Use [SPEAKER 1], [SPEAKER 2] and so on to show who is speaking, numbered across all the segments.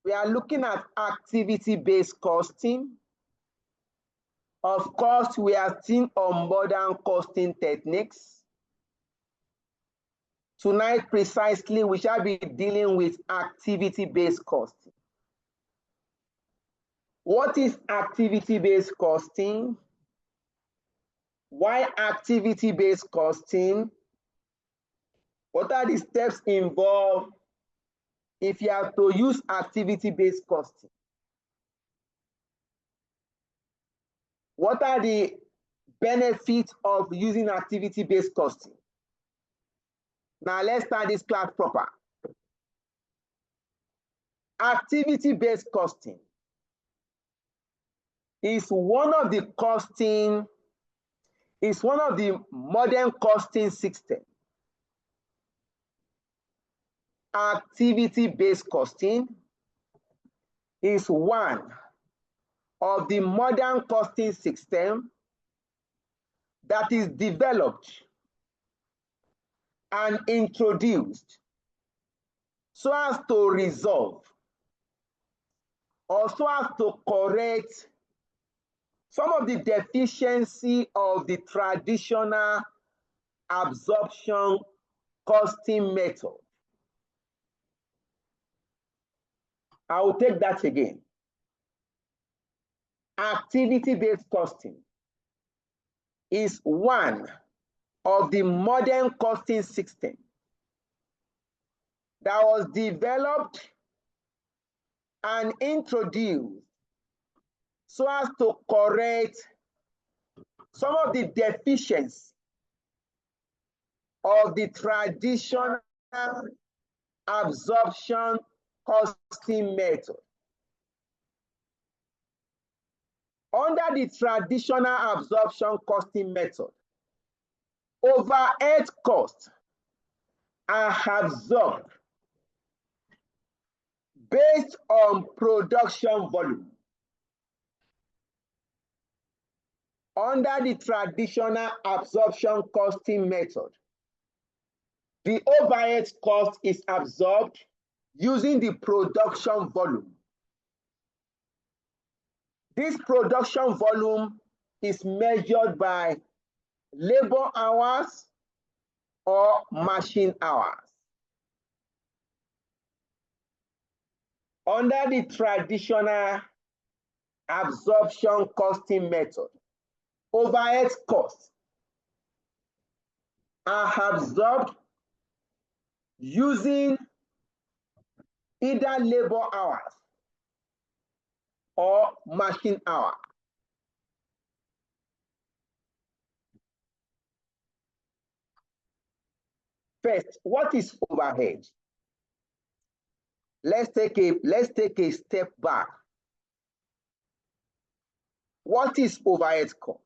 [SPEAKER 1] We are looking at activity-based costing. Of course, we are still on modern costing techniques. Tonight, precisely, we shall be dealing with activity-based costing. What is activity-based costing? Why activity-based costing? What are the steps involved if you have to use activity-based costing? What are the benefits of using activity-based costing? Now let's start this class proper. Activity-based costing is one of the modern costing systems. Activity-based costing is one of the modern costing system that is developed and introduced so as to resolve or so as to correct some of the deficiency of the traditional absorption costing method. I will take that again. Activity-based costing is one of the modern costing systems that was developed and introduced so as to correct some of the deficiencies of the traditional absorption costing method. Under the traditional absorption costing method, overhead costs are absorbed based on production volume. Under the traditional absorption costing method, the overhead cost is absorbed using the production volume. This production volume is measured by labor hours or machine hours. Under the traditional absorption costing method, overhead costs are absorbed using either labor hours or machine hour. First, what is overhead? Let's take a step back. What is overhead cost?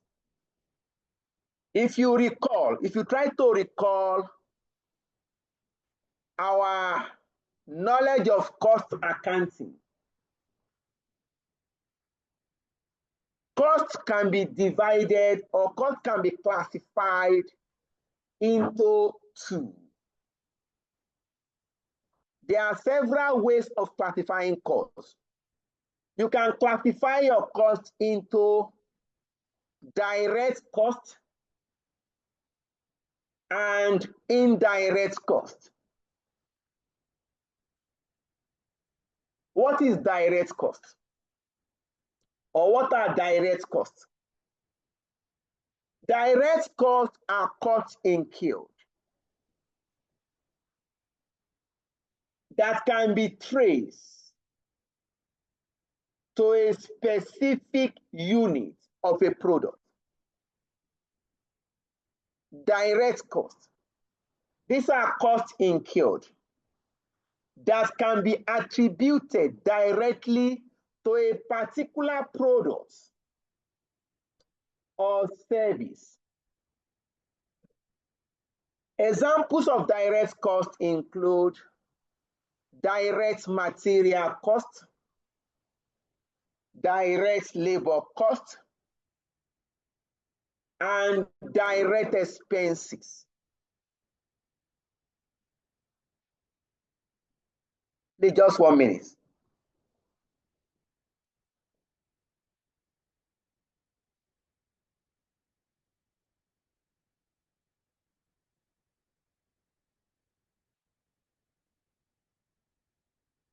[SPEAKER 1] If you try to recall our knowledge of cost accounting, cost can be divided or cost can be classified into two. There are several ways of classifying costs. You can classify your cost into direct cost and indirect cost. What is direct cost? Or what are direct costs? Direct costs are costs incurred that can be traced to a specific unit of a product. Direct costs. These are costs incurred that can be attributed directly to a particular product or service. Examples of direct costs include direct material cost, direct labor cost, and direct expenses. Just 1 minute.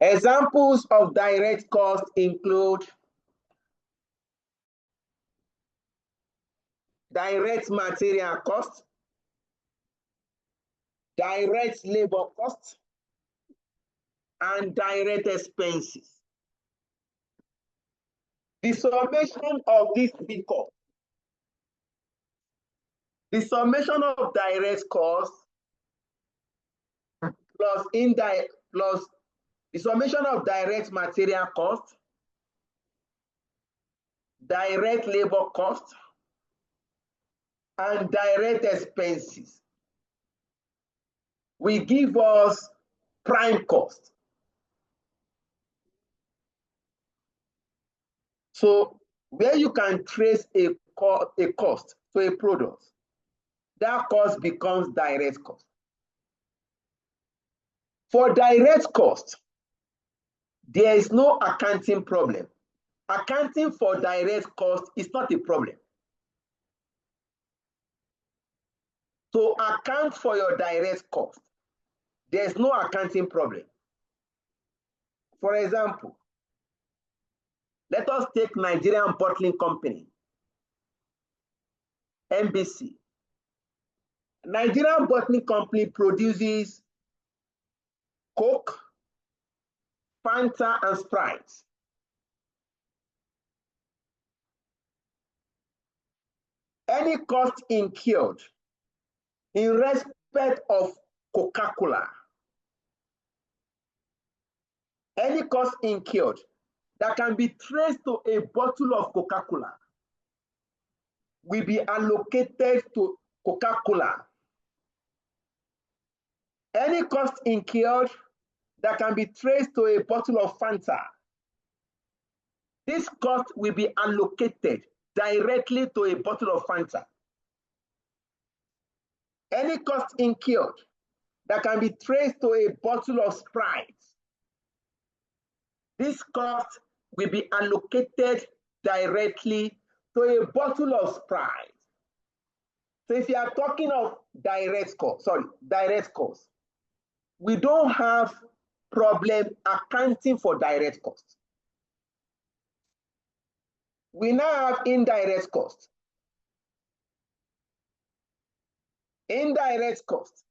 [SPEAKER 1] Examples of direct costs include direct material costs, direct labor costs, and direct expenses. The summation of these three costs, the summation of direct costs plus indirect plus the summation of direct material cost, direct labor cost, and direct expenses will give us prime cost. So where you can trace a cost to a product, that cost becomes direct cost. For direct cost, there is no accounting problem. Accounting for direct cost is not a problem. To account for your direct cost, there's no accounting problem. For example, let us take Nigerian Bottling Company, NBC. Nigerian Bottling Company produces Coke, Fanta, and Sprite. Any cost incurred in respect of Coca-Cola, any cost incurred that can be traced to a bottle of Coca-Cola will be allocated to Coca-Cola. Any cost incurred that can be traced to a bottle of Fanta, this cost will be allocated directly to a bottle of Fanta. Any cost incurred that can be traced to a bottle of Sprite, this cost will be allocated directly to a bottle of Sprite. So if you are talking of direct cost, we don't have problem accounting for direct cost. We now have indirect cost. Indirect cost.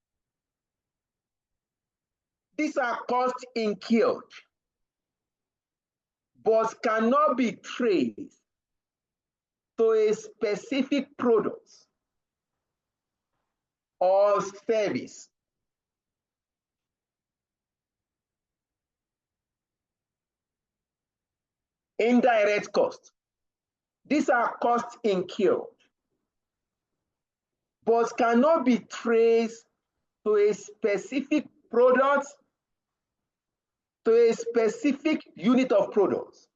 [SPEAKER 1] These are costs incurred, but cannot be traced to a specific product or service. Indirect cost. These are costs incurred, but cannot be traced to a specific product, to a specific unit of products,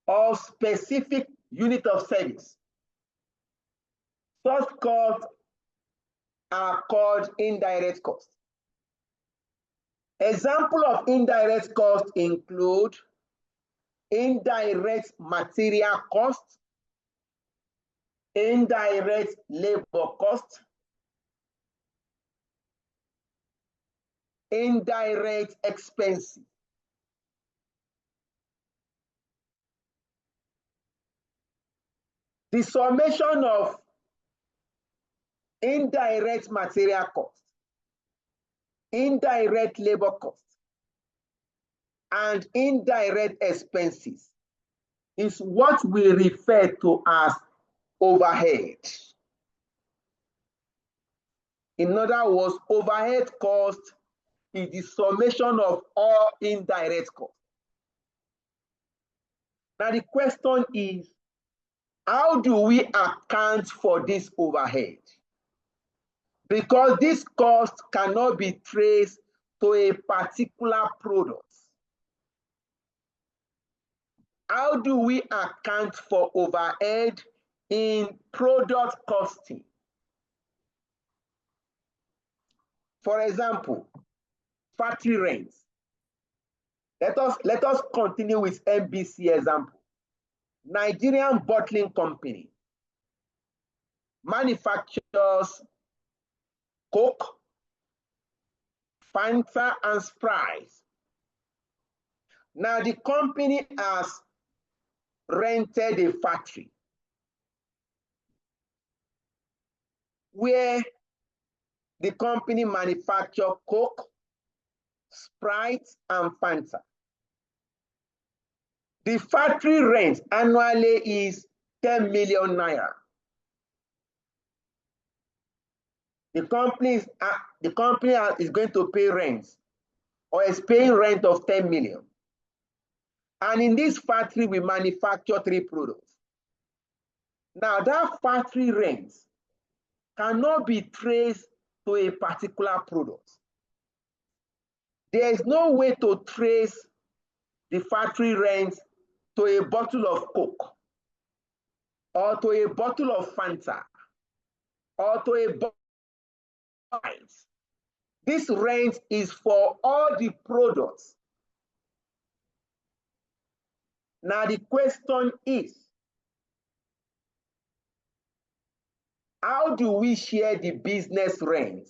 [SPEAKER 1] or specific unit of service. Such costs are called indirect costs. Examples of indirect costs include indirect material costs, indirect labor costs, indirect expenses. The summation of indirect material costs, indirect labor costs, and indirect expenses is what we refer to as overhead. In other words, overhead cost is the summation of all indirect costs. Now the question is, how do we account for this overhead? Because this cost cannot be traced to a particular product. How do we account for overhead in product costing? For example, factory rents. Let us continue with NBC example. Nigerian Bottling Company manufactures Coke, Fanta, and Sprite Now the company has rented a factory where the company manufacture Coke, Sprite, and Fanta. The factory rent annually is 10 million naira. The company is going to pay rent, or is paying rent of 10 million. And in this factory, we manufacture 3 products. Now, that factory rent cannot be traced to a particular product. There is no way to trace the factory rent to a bottle of Coke, or to a bottle of Fanta, or to a bottle of wine. This rent is for all the products. Now the question is, how do we share the business rent?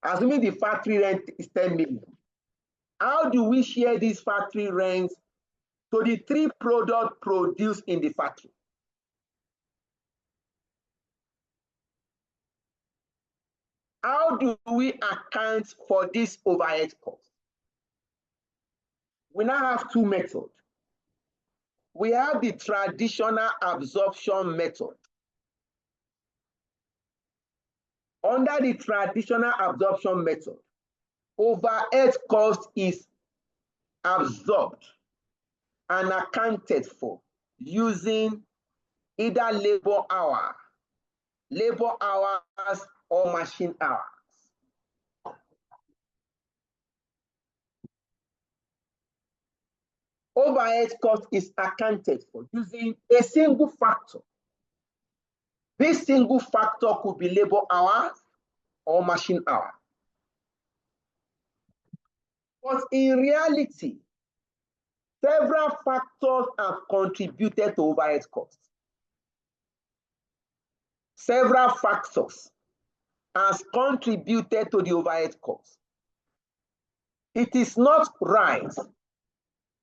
[SPEAKER 1] Assuming the factory rent is 10 million. How do we share this factory rent to the 3 products produced in the factory? How do we account for this overhead cost? We now have 2 methods. We have the traditional absorption method. Under the traditional absorption method, overhead cost is absorbed and accounted for using either labor hours, or machine hours. Overhead cost is accounted for using a single factor. This single factor could be labor hours or machine hours. But in reality, several factors have contributed to overhead costs. Several factors has contributed to the overhead cost. It is not right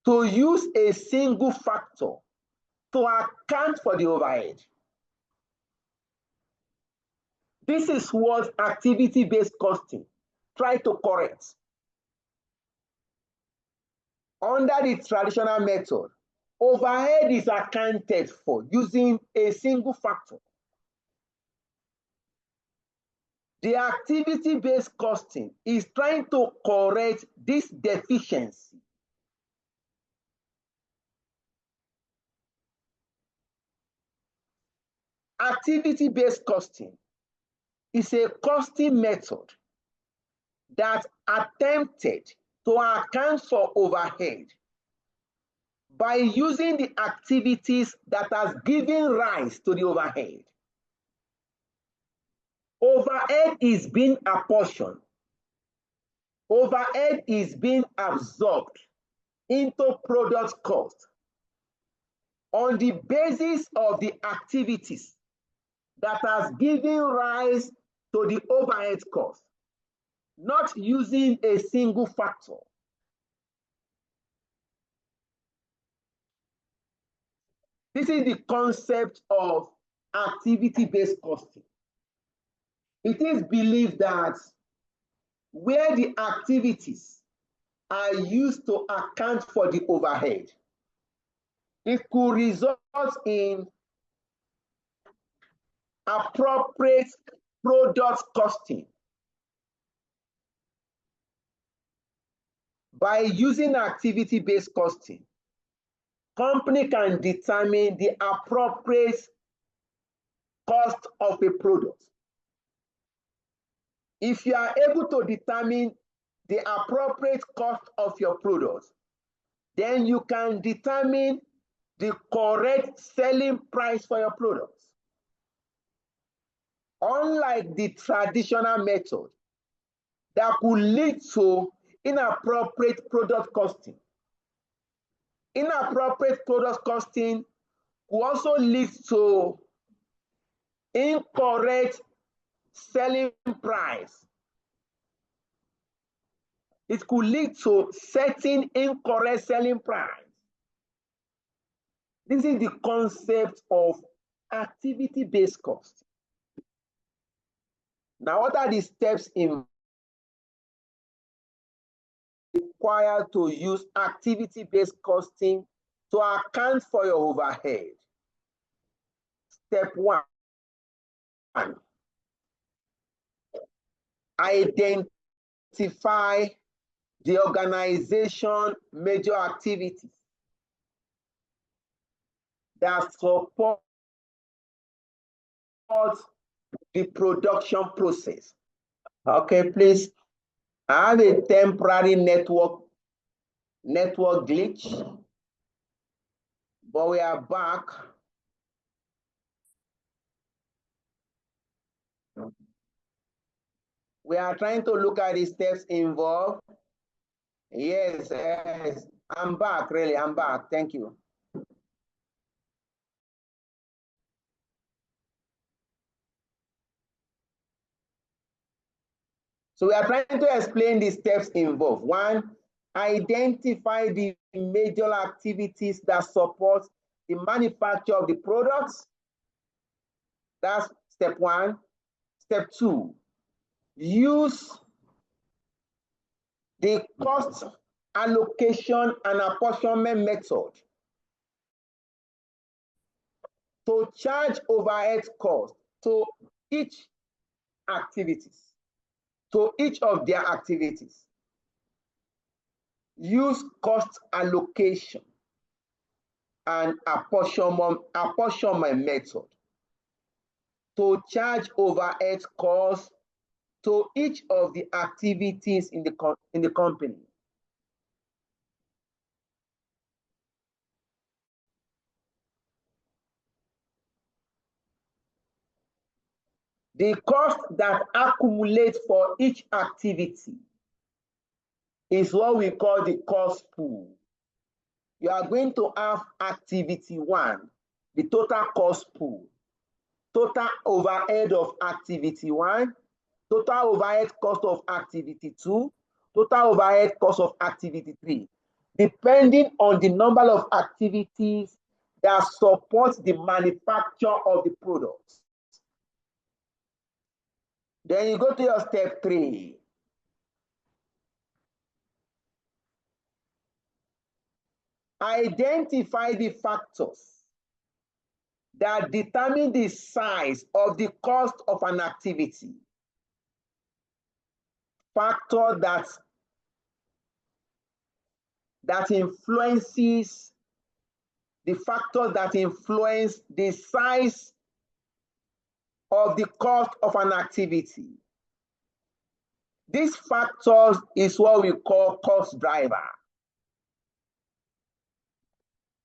[SPEAKER 1] to use a single factor to account for the overhead. This is what activity-based costing tries to correct. Under the traditional method, overhead is accounted for using a single factor. The activity-based costing is trying to correct this deficiency. Activity-based costing is a costing method that attempted to account for overhead by using the activities that has given rise to the overhead. Overhead is being apportioned. Overhead is being absorbed into product cost on the basis of the activities that has given rise to the overhead cost, not using a single factor. This is the concept of activity-based costing. It is believed that where the activities are used to account for the overhead, it could result in appropriate product costing. By using activity-based costing, company can determine the appropriate cost of a product. If you are able to determine the appropriate cost of your product, then you can determine the correct selling price for your products. Unlike the traditional method that could lead to inappropriate product costing. Inappropriate product costing could also lead to incorrect selling price. It could lead to setting incorrect selling price. This is the concept of activity-based cost. Now, what are the steps required to use activity-based costing to account for your overhead? Step 1, identify the organization major activities that support the production process. Okay, please. I have a temporary network glitch, but we are back. We are trying to look at the steps involved. Yes, I'm back, really, I'm back. Thank you. So we are trying to explain the steps involved. 1, identify the major activities that support the manufacture of the products. That's step 1. Step 2, use the cost allocation and apportionment method to charge overhead costs to each of their activities. Use cost allocation and apportionment method to charge overhead costs to each of the activities in the company. The cost that accumulates for each activity is what we call the cost pool. You are going to have activity 1, the total cost pool, total overhead of activity 1, total overhead cost of activity 2, total overhead cost of activity 3, depending on the number of activities that support the manufacture of the products. Then you go to your step 3. Identify the factors that determine the size of the cost of an activity. Factor that influences the factors that influence the size of the cost of an activity. These factors is what we call cost driver.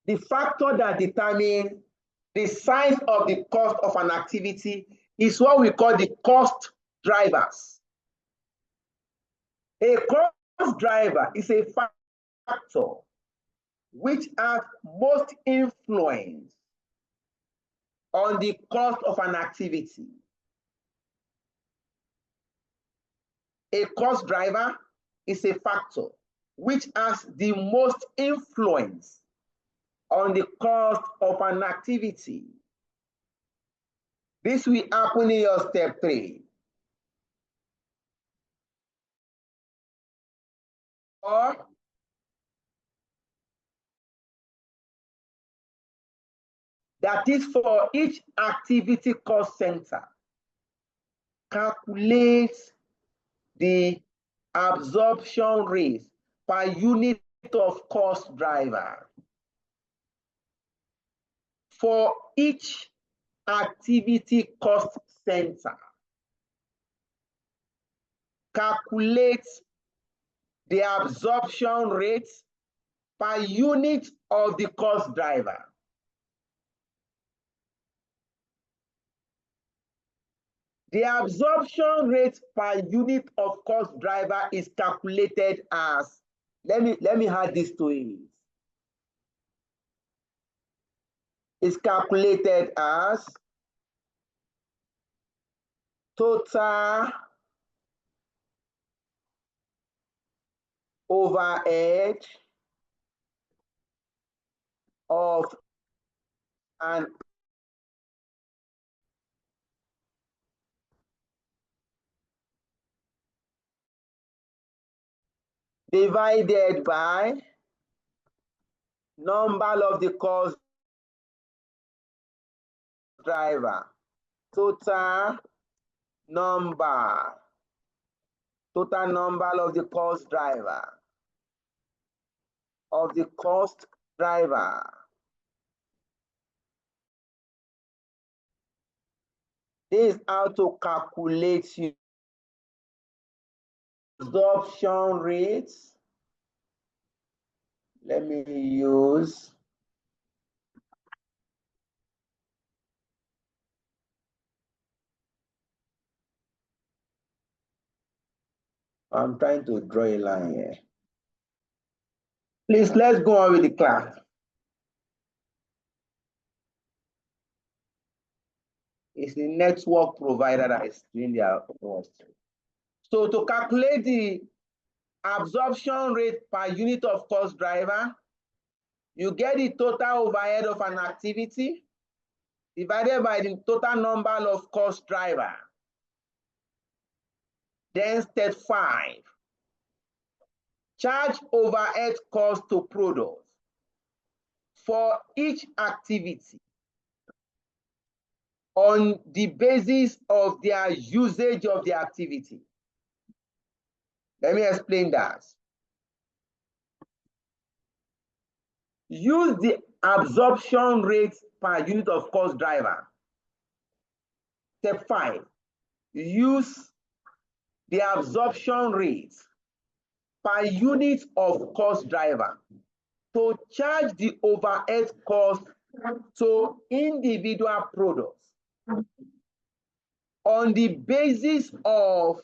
[SPEAKER 1] The factor that determines the size of the cost of an activity is what we call the cost drivers. A cost driver is a factor which has most influence on the cost of an activity. A cost driver is a factor which has the most influence on the cost of an activity. This will happen in your step 3. Or that is for each activity cost center. Calculate the absorption rate per unit of cost driver for each activity cost center. Calculate the absorption rate per unit of the cost driver. The absorption rate per unit of cost driver is calculated as, let me add this to it. It's calculated as total overhead of an divided by number of the cost driver, total number of the cost driver. This is how to calculate absorption rates. Let me use I'm trying to draw a line here. Please, let's go on with the class. It's the network provider that is doing their work. So to calculate the absorption rate per unit of cost driver, you get the total overhead of an activity divided by the total number of cost driver. Then step 5, charge overhead cost to product for each activity on the basis of their usage of the activity. Let me explain that. Use the absorption rate per unit of cost driver. Step 5, use the absorption rate per unit of cost driver to charge the overhead cost to individual products on the basis of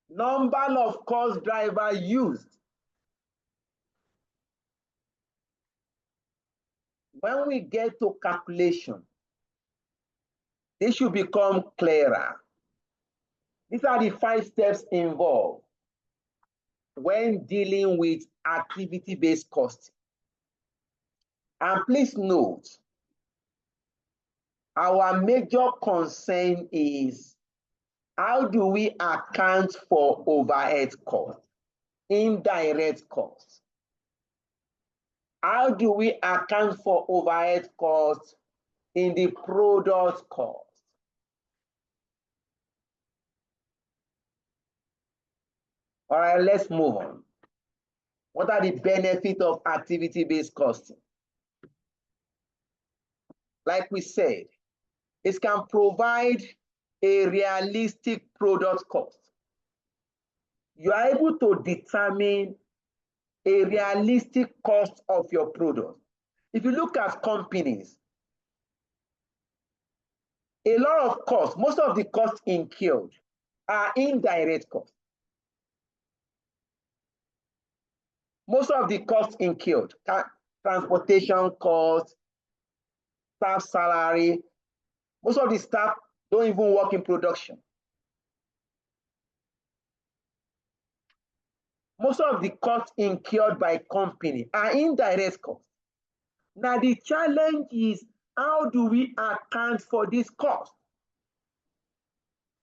[SPEAKER 1] number of cost driver used. When we get to calculation, this should become clearer. These are the 5 steps involved when dealing with activity-based costing. And please note, our major concern is how do we account for overhead costs, indirect costs? How do we account for overhead costs in the product cost? All right, let's move on. What are the benefits of activity-based costing? Like we said, it can provide a realistic product cost. You are able to determine a realistic cost of your product. If you look at companies, a lot of costs, most of the costs incurred are indirect costs. Most of the costs incurred, transportation costs, staff salary, most of the staff don't even work in production. Most of the costs incurred by company are indirect costs. Now the challenge is, how do we account for this cost?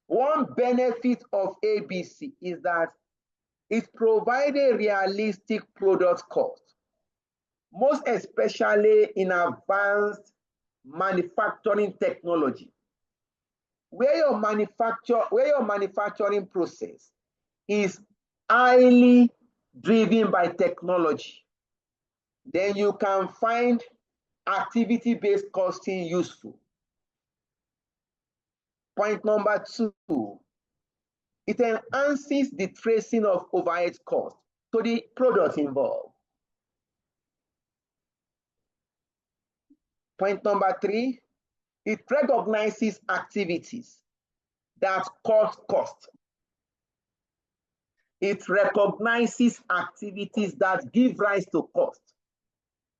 [SPEAKER 1] One benefit of ABC is that it provides a realistic product cost, most especially in advanced manufacturing technology, where your manufacturing process is highly driven by technology. Then you can find activity-based costing useful. Point number 2, it enhances the tracing of overhead costs to the products involved. Point number 3, it recognizes activities that cause cost. It recognizes activities that give rise to cost,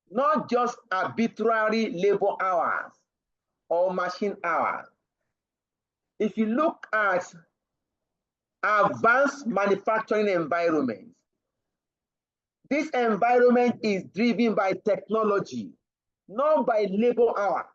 [SPEAKER 1] not just arbitrary labor hours or machine hours. If you look at advanced manufacturing environment. This environment is driven by technology, not by labor hour.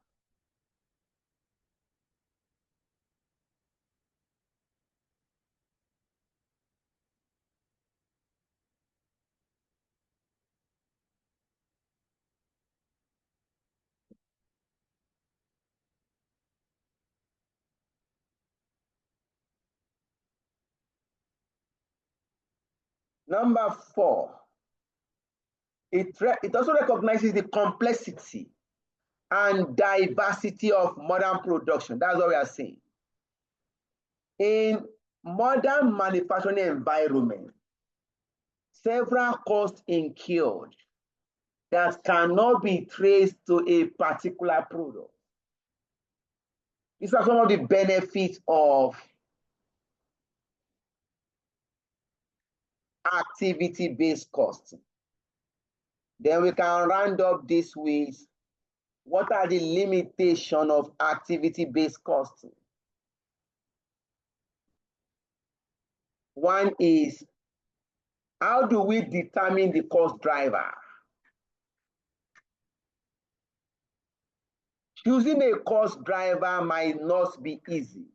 [SPEAKER 1] Number 4, it also recognizes the complexity and diversity of modern production. That's what we are saying. In modern manufacturing environment, several costs incurred that cannot be traced to a particular product. These are some of the benefits of activity-based costing. Then we can round up this with what are the limitations of activity-based costing. One is, how do we determine the cost driver? Choosing a cost driver might not be easy.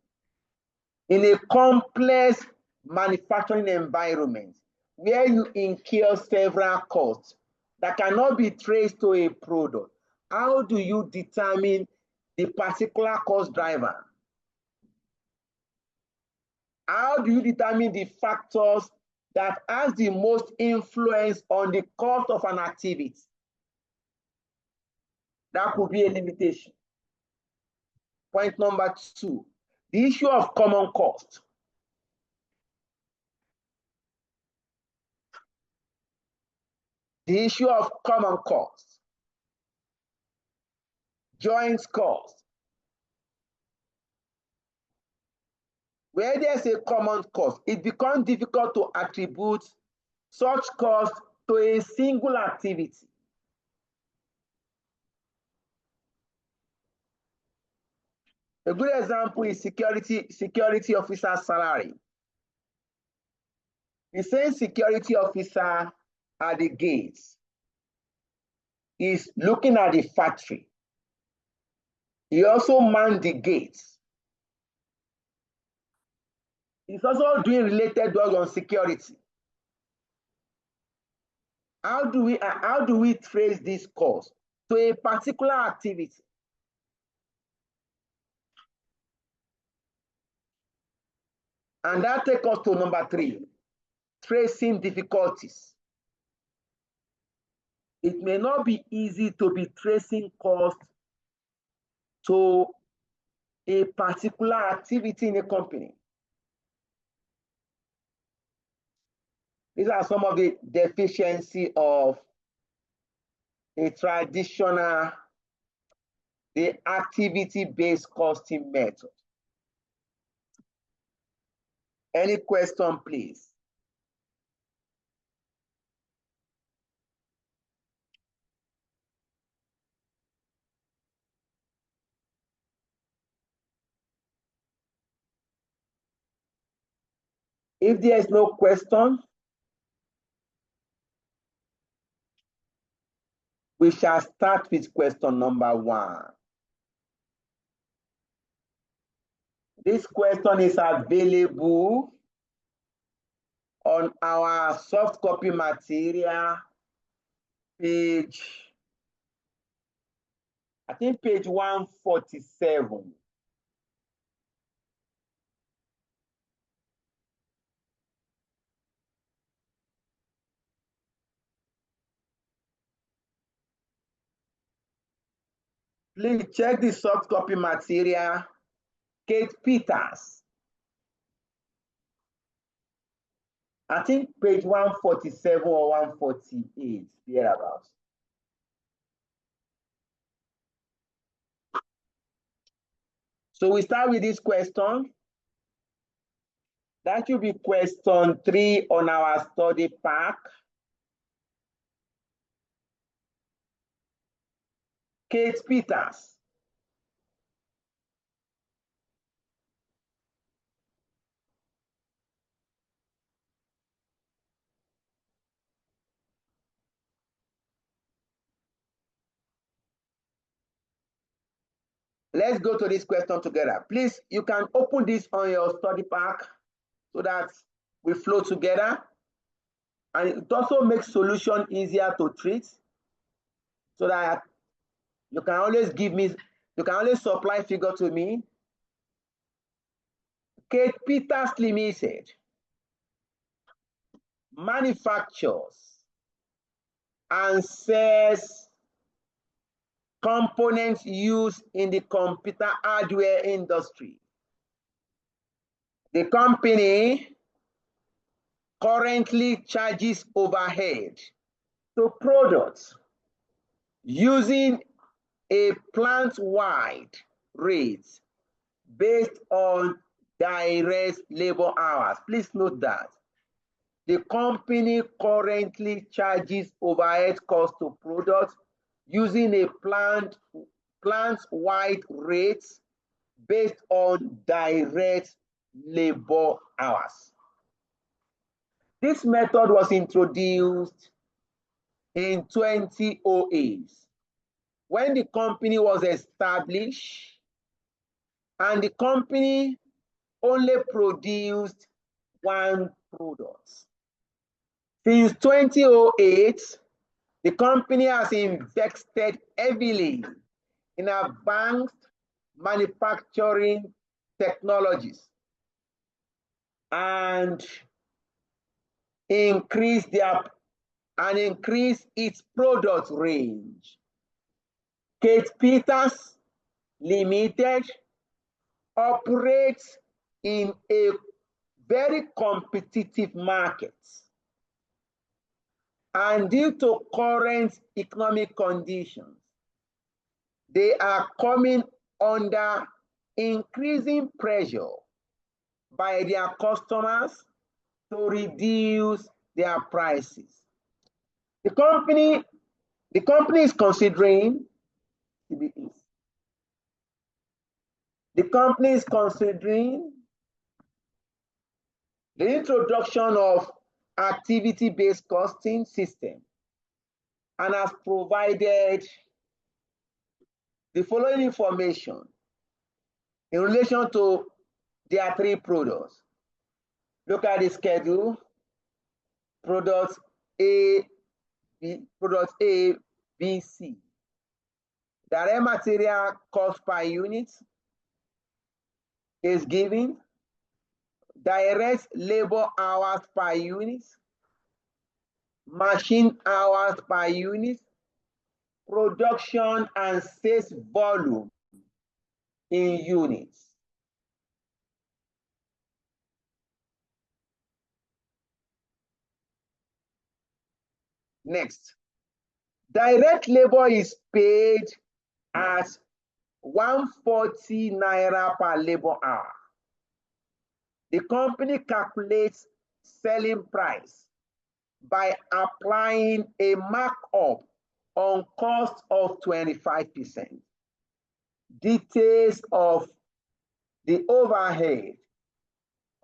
[SPEAKER 1] In a complex manufacturing environment where you incur several costs that cannot be traced to a product, how do you determine the particular cost driver? How do you determine the factors that has the most influence on the cost of an activity? That could be a limitation. Point number 2, the issue of common cost. The issue of common cost, joint cost. Where there's a common cost, it becomes difficult to attribute such cost to a single activity. A good example is security officer salary. The same security officer at the gates is looking at the factory. He also mans the gates. He's also doing related work on security. How do we trace this cost to a particular activity? And that takes us to number 3, tracing difficulties. It may not be easy to be tracing cost to a particular activity in a company. These are some of the deficiencies of a traditional, the activity-based costing method. Any question, please? If there is no question, we shall start with question number 1. This question is available on our soft copy material, page 147. Please check the soft copy material, Kate Peters. I think page 147 or 148, thereabouts. So we start with this question. That should be question 3 on our study pack. Kate Peters. Let's go to this question together. Please, you can open this on your study pack so that we flow together. And it also makes solution easier to treat so that you can always supply figure to me. Kate Peters Limited manufactures and sells components used in the computer hardware industry. The company currently charges overhead to products using a plant-wide rate based on direct labor hours. Please note that the company currently charges overhead costs to products using a plant-wide rate based on direct labor hours. This method was introduced in 2008 when the company was established, and the company only produced one product. Since 2008, the company has invested heavily in advanced manufacturing technologies and increased its product range. Kate Peters Limited operates in a very competitive market, and due to current economic conditions, they are coming under increasing pressure by their customers to reduce their prices. The company is considering the introduction of activity-based costing system and has provided the following information in relation to their three products. Look at the schedule. Products A, B, C. Direct material cost per unit is given. Direct labor hours per unit. Machine hours per unit. Production and sales volume in units. Next, direct labor is paid as 140 naira per labor hour. The company calculates selling price by applying a markup on cost of 25%. Details of the overhead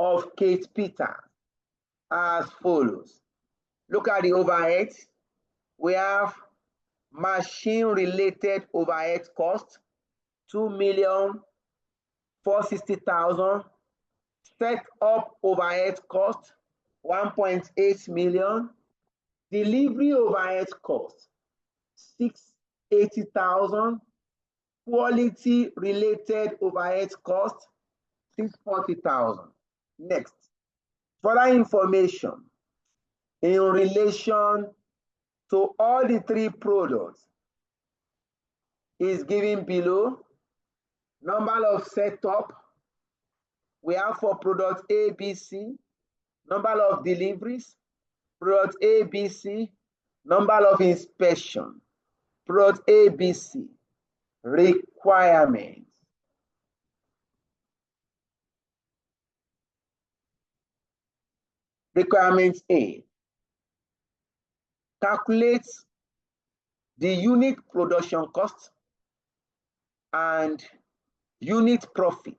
[SPEAKER 1] of Kate Peters as follows. Look at the overhead. We have machine-related overhead cost, 2,460,000. Set up overhead cost, 1.8 million. Delivery overhead cost, 680,000. Quality-related overhead cost, 640,000. Next, further information in relation to all the three products is given below. Number of setup we have for product A, B, C. Number of deliveries, product A, B, C. Number of inspection, product A, B, C. Requirements. Requirements A. Calculates the unit production cost and unit profit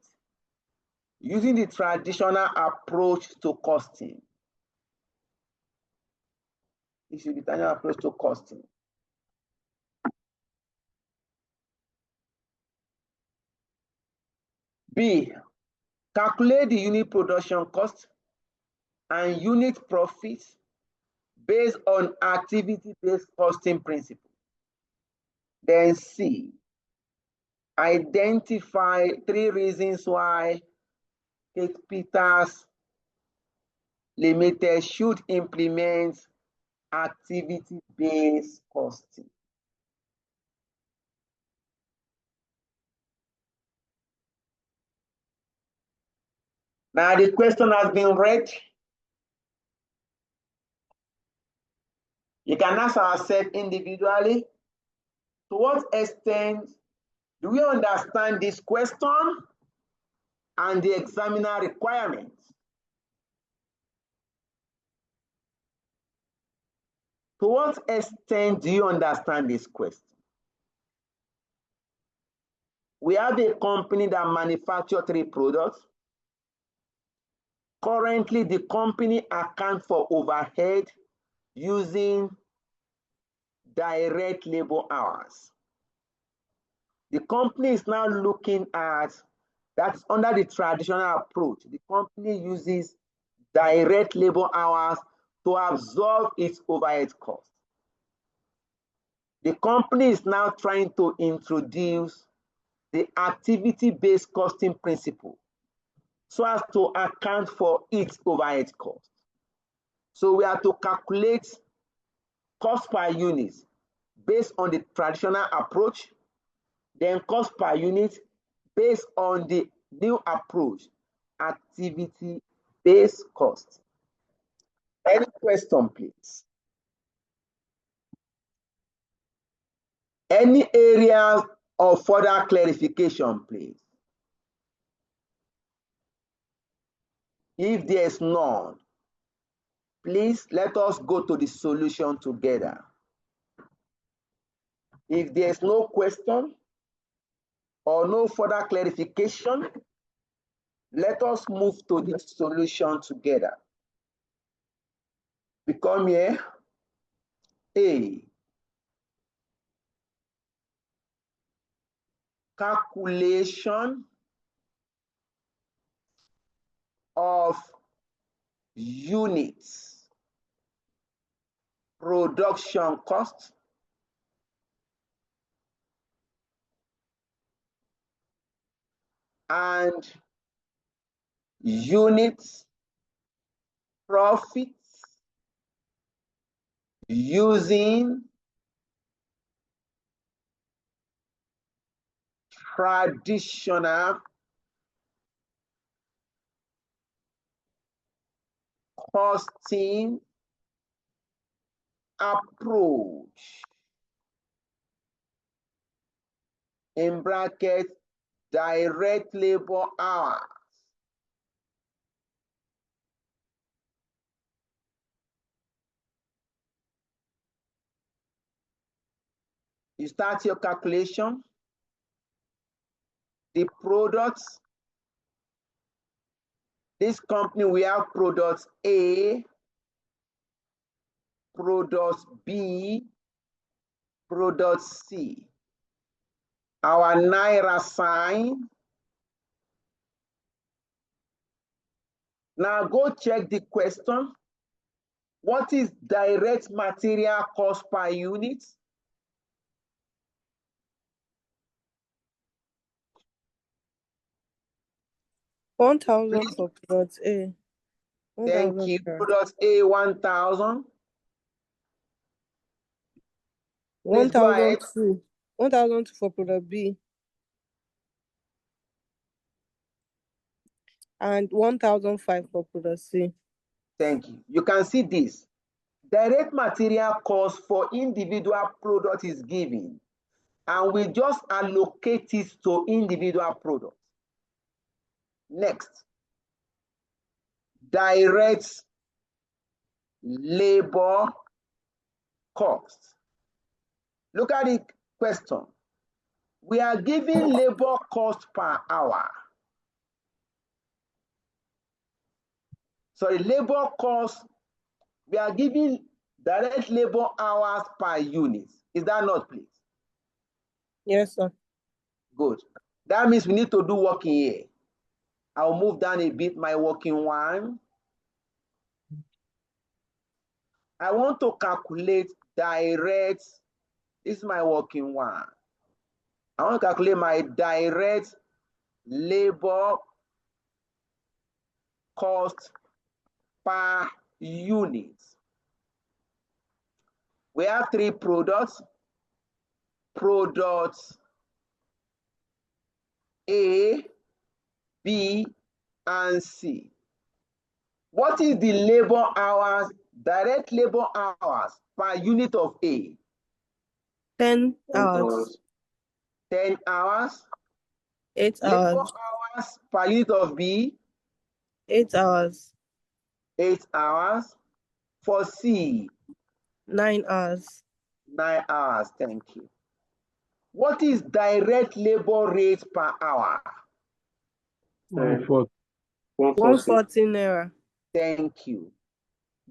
[SPEAKER 1] using the traditional approach to costing. This is the traditional approach to costing. B, calculate the unit production cost and unit profits based on activity-based costing principle. Then C, identify 3 reasons why Kate Peters Limited should implement activity-based costing. Now the question has been read. You can ask ourselves individually, to what extent do we understand this question and the examiner requirements? To what extent do you understand this question? We have a company that manufactures 3 products. Currently, the company accounts for overhead using direct labor hours. The company is now looking at, that's under the traditional approach. The company uses direct labor hours to absorb its overhead costs. The company is now trying to introduce the activity-based costing principle so as to account for its overhead cost. So we have to calculate cost per unit based on the traditional approach, then cost per unit based on the new approach, activity-based cost. Any question, please? Any areas of further clarification, please? If there is none, please let us go to the solution together. If there is no question or no further clarification, let us move to the solution together. We come here. A, calculation of units production cost and units profits using traditional costing approach, in bracket, direct labor hours. You start your calculation. The products, this company, we have products A, products B, products C. Our Naira sign. Now go check the question. What is direct material cost per unit?
[SPEAKER 2] $1,000 for product A.
[SPEAKER 1] Thank you. Product A, 1,000.
[SPEAKER 2] 1,002. 1,002 for product B. And 1,005 for product C.
[SPEAKER 1] Thank you. You can see this. Direct material cost for individual product is given, and we just allocate it to individual products. Next, direct labor cost. Look at the question. We are giving labor cost per hour. Sorry, labor cost, we are giving direct labor hours per unit. Is that not, please?
[SPEAKER 2] Yes, sir.
[SPEAKER 1] Good. That means we need to do working here. I'll move down a bit my working one. I want to calculate direct, this is my working one. I want to calculate my direct labor cost per unit. We have three products. Products A, B, and C. What is the labor hours, direct labor hours per unit of A?
[SPEAKER 2] 10 hours.
[SPEAKER 1] 10 hours.
[SPEAKER 2] 8
[SPEAKER 1] Labor
[SPEAKER 2] hours.
[SPEAKER 1] hours per unit of B?
[SPEAKER 2] 8 hours.
[SPEAKER 1] 8 hours. For C?
[SPEAKER 2] 9 hours.
[SPEAKER 1] 9 hours, thank you. What is direct labor rate per hour?
[SPEAKER 2] 140 naira.
[SPEAKER 1] Thank you.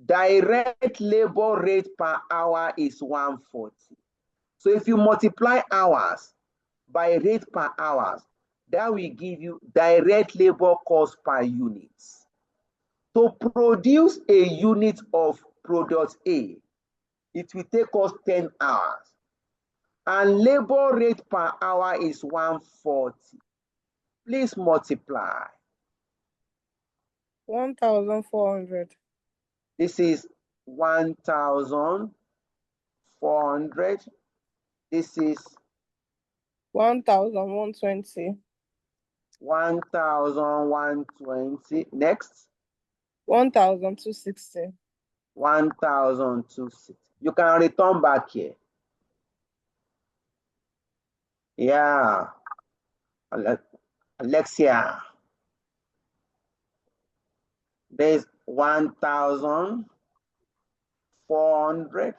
[SPEAKER 1] Direct labor rate per hour is 140. So if you multiply hours by rate per hours, that will give you direct labor cost per unit. To produce a unit of product A, it will take us 10 hours. And labor rate per hour is 140. Please multiply.
[SPEAKER 2] 1,400.
[SPEAKER 1] This is 1,400. This is
[SPEAKER 2] 1,120.
[SPEAKER 1] 1,120. Next.
[SPEAKER 2] 1,260.
[SPEAKER 1] 1,260. You can return back here. Yeah. Alexia. There's 1,400.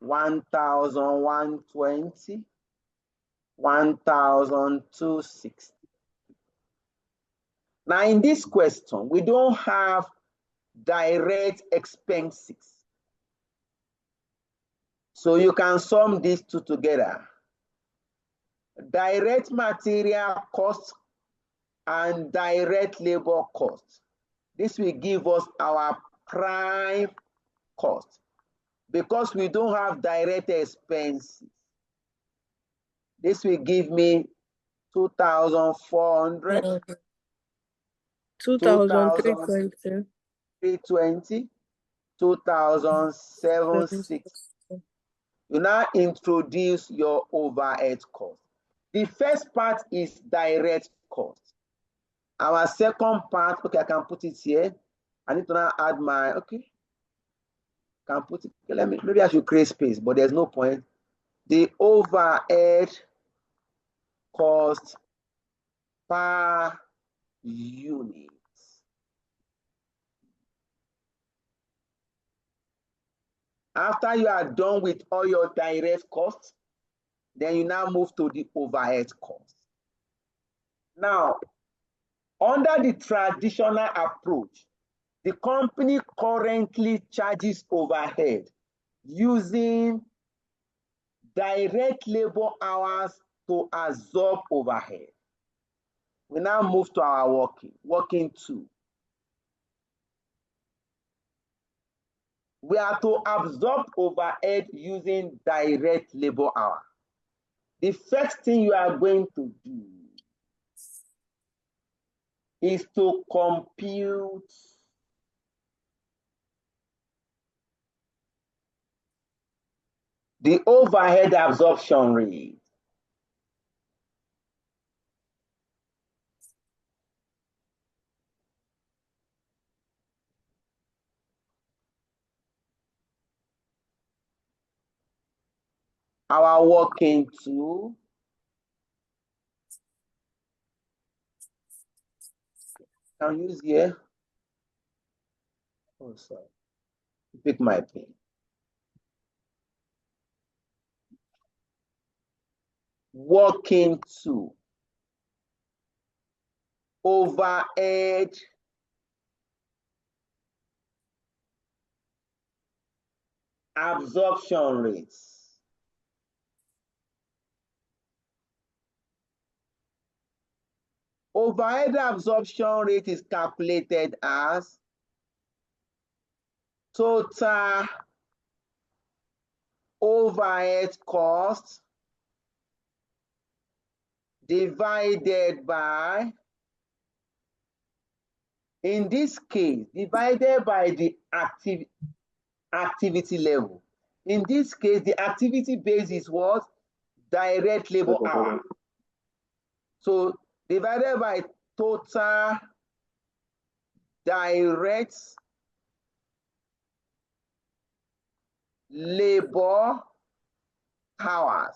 [SPEAKER 1] 1,120. 1,260. Now, in this question, we don't have direct expenses. So you can sum these two together. Direct material cost and direct labor cost. This will give us our prime cost. Because we don't have direct expenses, this will give me 2,400,
[SPEAKER 2] 2,320.
[SPEAKER 1] 2,320, 2,760. You now introduce your overhead cost. The first part is direct cost. Our second part, okay, I can put it here. I need to now add my, okay. Can put it, okay, maybe I should create space, but there's no point. The overhead cost per unit. After you are done with all your direct costs, then you now move to the overhead cost. Now, under the traditional approach, the company currently charges overhead using direct labor hours to absorb overhead. We now move to our working two. We are to absorb overhead using direct labor hour. The first thing you are going to do is to compute the overhead absorption rate. Our working two can use here. Oh, sorry. Pick my pen. Working two. Overhead absorption rates. Overhead absorption rate is calculated as total overhead cost divided by, in this case, divided by the activity level. In this case, the activity base is what? Direct labor hour. So divided by total direct labor hours,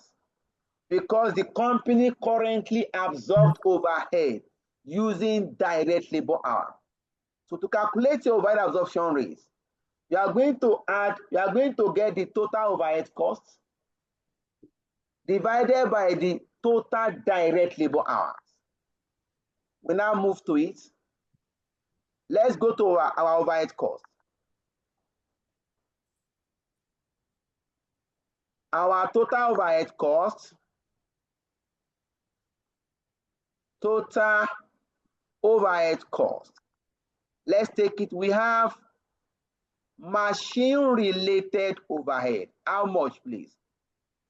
[SPEAKER 1] because the company currently absorbed overhead using direct labor hour. So to calculate your overhead absorption rate, you are going to get the total overhead cost divided by the total direct labor hours. We now move to it. Let's go to our overhead cost. Our total overhead cost, total overhead cost. Let's take it. We have machine related overhead. How much, please?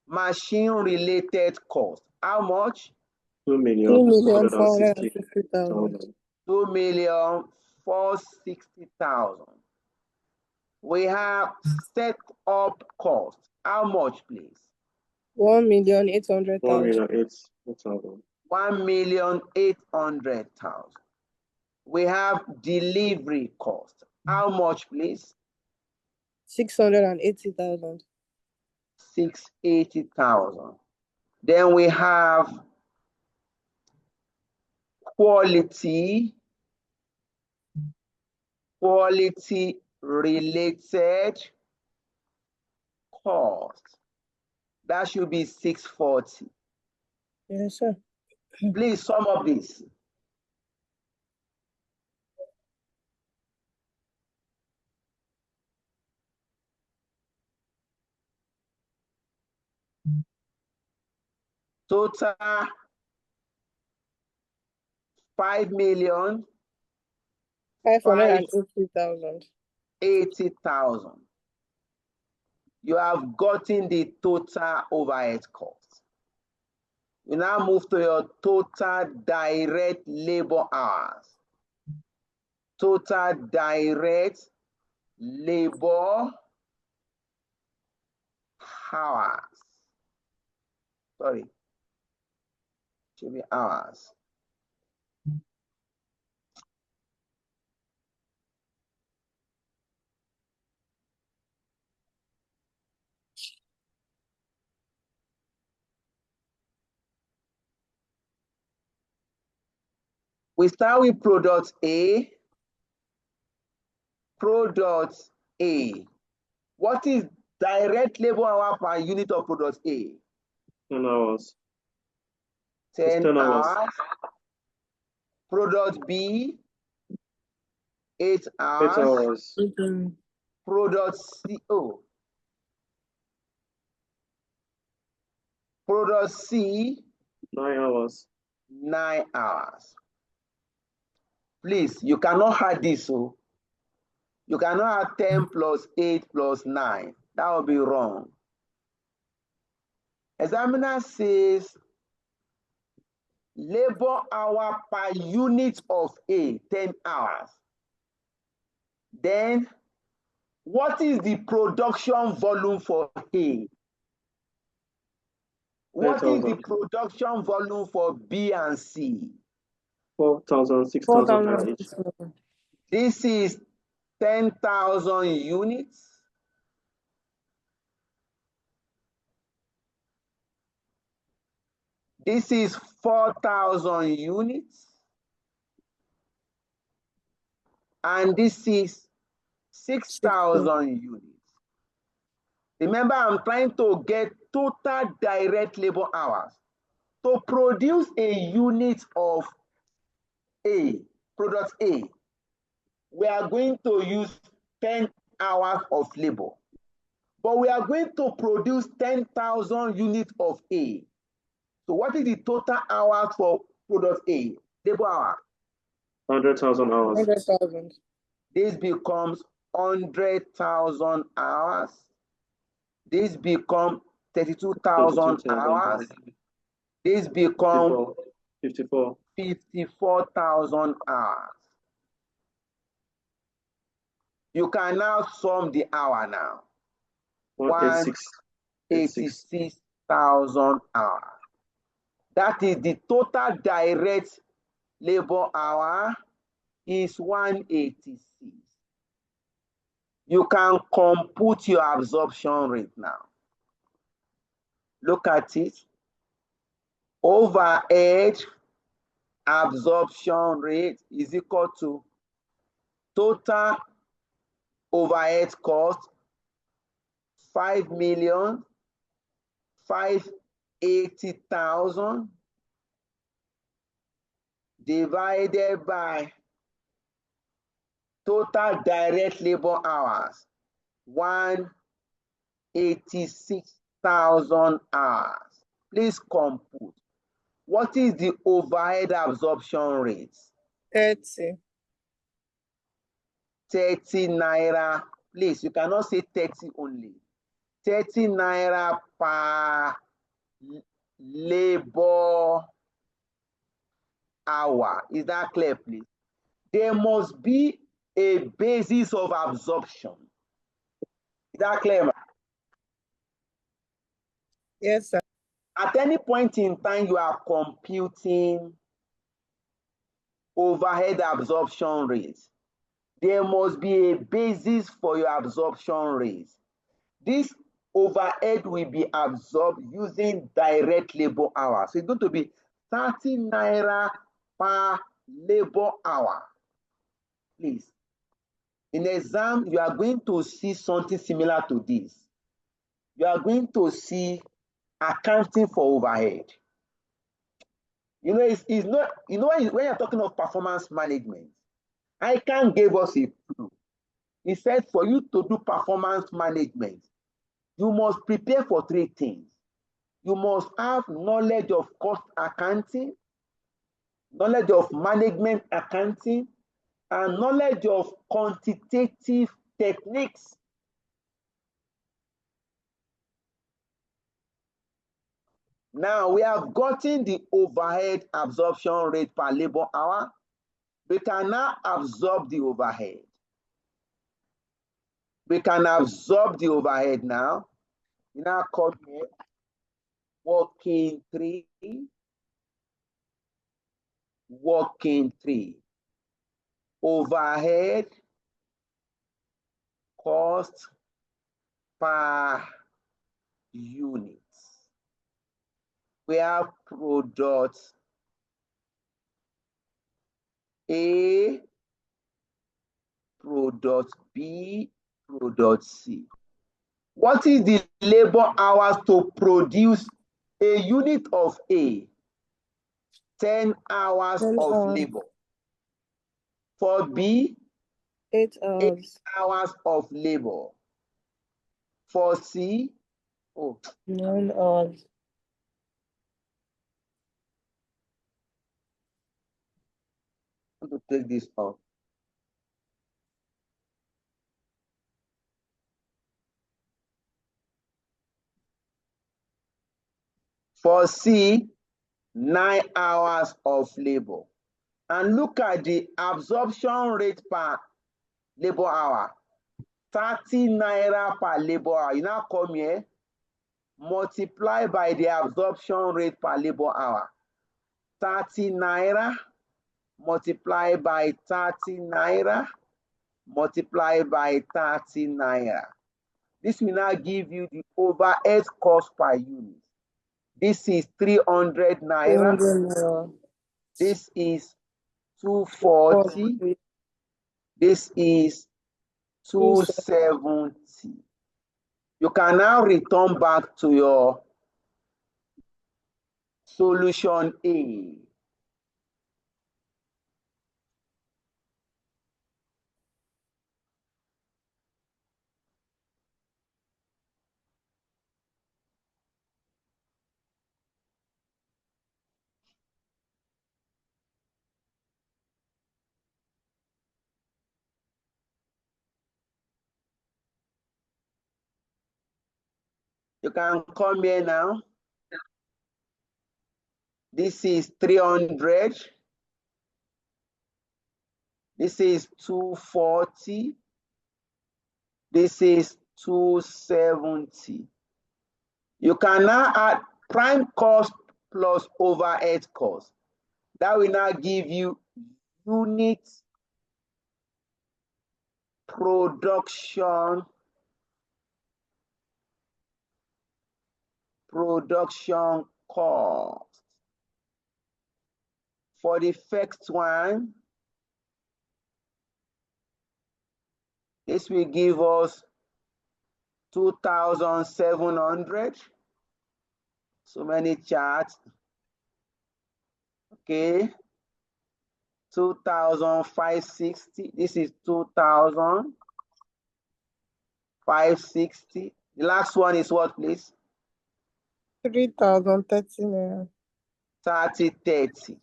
[SPEAKER 1] Machine related cost. How much?
[SPEAKER 2] 2,460,000.
[SPEAKER 1] 2,460,000. We have set up cost. How much, please?
[SPEAKER 2] 1,800,000.
[SPEAKER 1] 1,800,000. We have delivery cost. How much, please?
[SPEAKER 2] 680,000.
[SPEAKER 1] 680,000. Then we have quality related cost. That should be 640.
[SPEAKER 2] Yes, sir.
[SPEAKER 1] Please sum up this. Total
[SPEAKER 2] 5,580,000.
[SPEAKER 1] 80,000. You have gotten the total overhead cost. You now move to your total direct labor hours. Total direct labor hours. Sorry, should be hours. We start with product A. Product A. What is direct labor hour per unit of product A?
[SPEAKER 3] 10 hours.
[SPEAKER 1] 10 hours. Product B, 8 hours.
[SPEAKER 3] 8 hours.
[SPEAKER 1] Product C, Product C,
[SPEAKER 3] 9 hours.
[SPEAKER 1] 9 hours. Please, you cannot add this, so you cannot add 10 plus 8 plus 9. That would be wrong. Examiner says labor hour per unit of A, 10 hours. Then, what is the production volume for A? What is the production volume for B and C?
[SPEAKER 3] 4,000, 6,000 each.
[SPEAKER 1] This is 10,000 units. This is 4,000 units. And this is 6,000 units. Remember, I'm trying to get total direct labor hours. To produce a unit of A, product A, we are going to use 10 hours of labor. But we are going to produce 10,000 units of A. So what is the total hours for product A? labor hour.
[SPEAKER 3] 100,000 hours.
[SPEAKER 2] 100,000.
[SPEAKER 1] This becomes 100,000 hours. This becomes 32,000 hours. This becomes 54,000 hours. You can now sum the hour now. 186,000 hours. That is the total direct labor hour is 186. You can compute your absorption rate now. Look at it. Overhead absorption rate is equal to total overhead cost 5,580,000 divided by total direct labor hours 186,000 hours. Please compute. What is the overhead absorption rate?
[SPEAKER 2] 30.
[SPEAKER 1] 30 naira. Please, you cannot say 30 only. 30 naira per labor hour. Is that clear, please? There must be a basis of absorption. Is that clear?
[SPEAKER 2] Yes, sir.
[SPEAKER 1] At any point in time, you are computing overhead absorption rates. There must be a basis for your absorption rates. This overhead will be absorbed using direct labor hours. So it's going to be 30 naira per labor hour. Please. In exam, you are going to see something similar to this. You are going to see accounting for overhead. You know, it's not, you know, when you're talking of performance management, ICAN gave us a clue. He said for you to do performance management, you must prepare for three things. You must have knowledge of cost accounting, knowledge of management accounting, and knowledge of quantitative techniques. Now we have gotten the overhead absorption rate per labor hour. We can now absorb the overhead. We can absorb the overhead now. We now come here, working three. Overhead cost per unit. We have product A, product B, product C. What is the labor hours to produce a unit of A? 10 hours
[SPEAKER 2] 10
[SPEAKER 1] of
[SPEAKER 2] hours.
[SPEAKER 1] labor. For B,
[SPEAKER 2] 8 hours.
[SPEAKER 1] 8 hours of labor. For C,
[SPEAKER 2] 9 hours.
[SPEAKER 1] I'm going to take this off. For C, 9 hours of labor. And look at the absorption rate per labor hour. 30 naira per labor hour. You now come here, multiply by the absorption rate per labor hour. 30 naira, multiply by 30 naira, multiply by 30 naira. This will now give you the overhead cost per unit. This is 300 naira.
[SPEAKER 2] 300 naira.
[SPEAKER 1] This is 240. This is 270. You can now return back to your solution A. You can come here now. This is 300. This is 240. This is 270. You can now add prime cost plus overhead cost. That will now give you unit production cost. For the first one, this will give us 2,700. So many charts. Okay. 2,560. This is 2,560. The last one is what, please?
[SPEAKER 2] 3,030.
[SPEAKER 1] 30.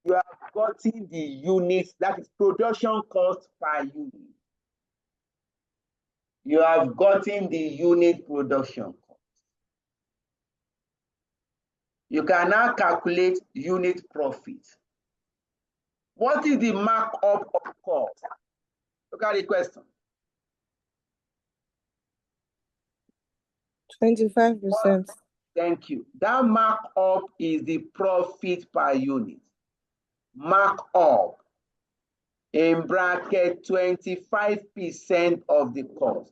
[SPEAKER 1] You have gotten the units, that is production cost per unit. You have gotten the unit production cost. You can now calculate unit profit. What is the markup of cost? Look at the question.
[SPEAKER 2] 25%.
[SPEAKER 1] Thank you. That markup is the profit per unit. Markup in bracket 25% of the cost.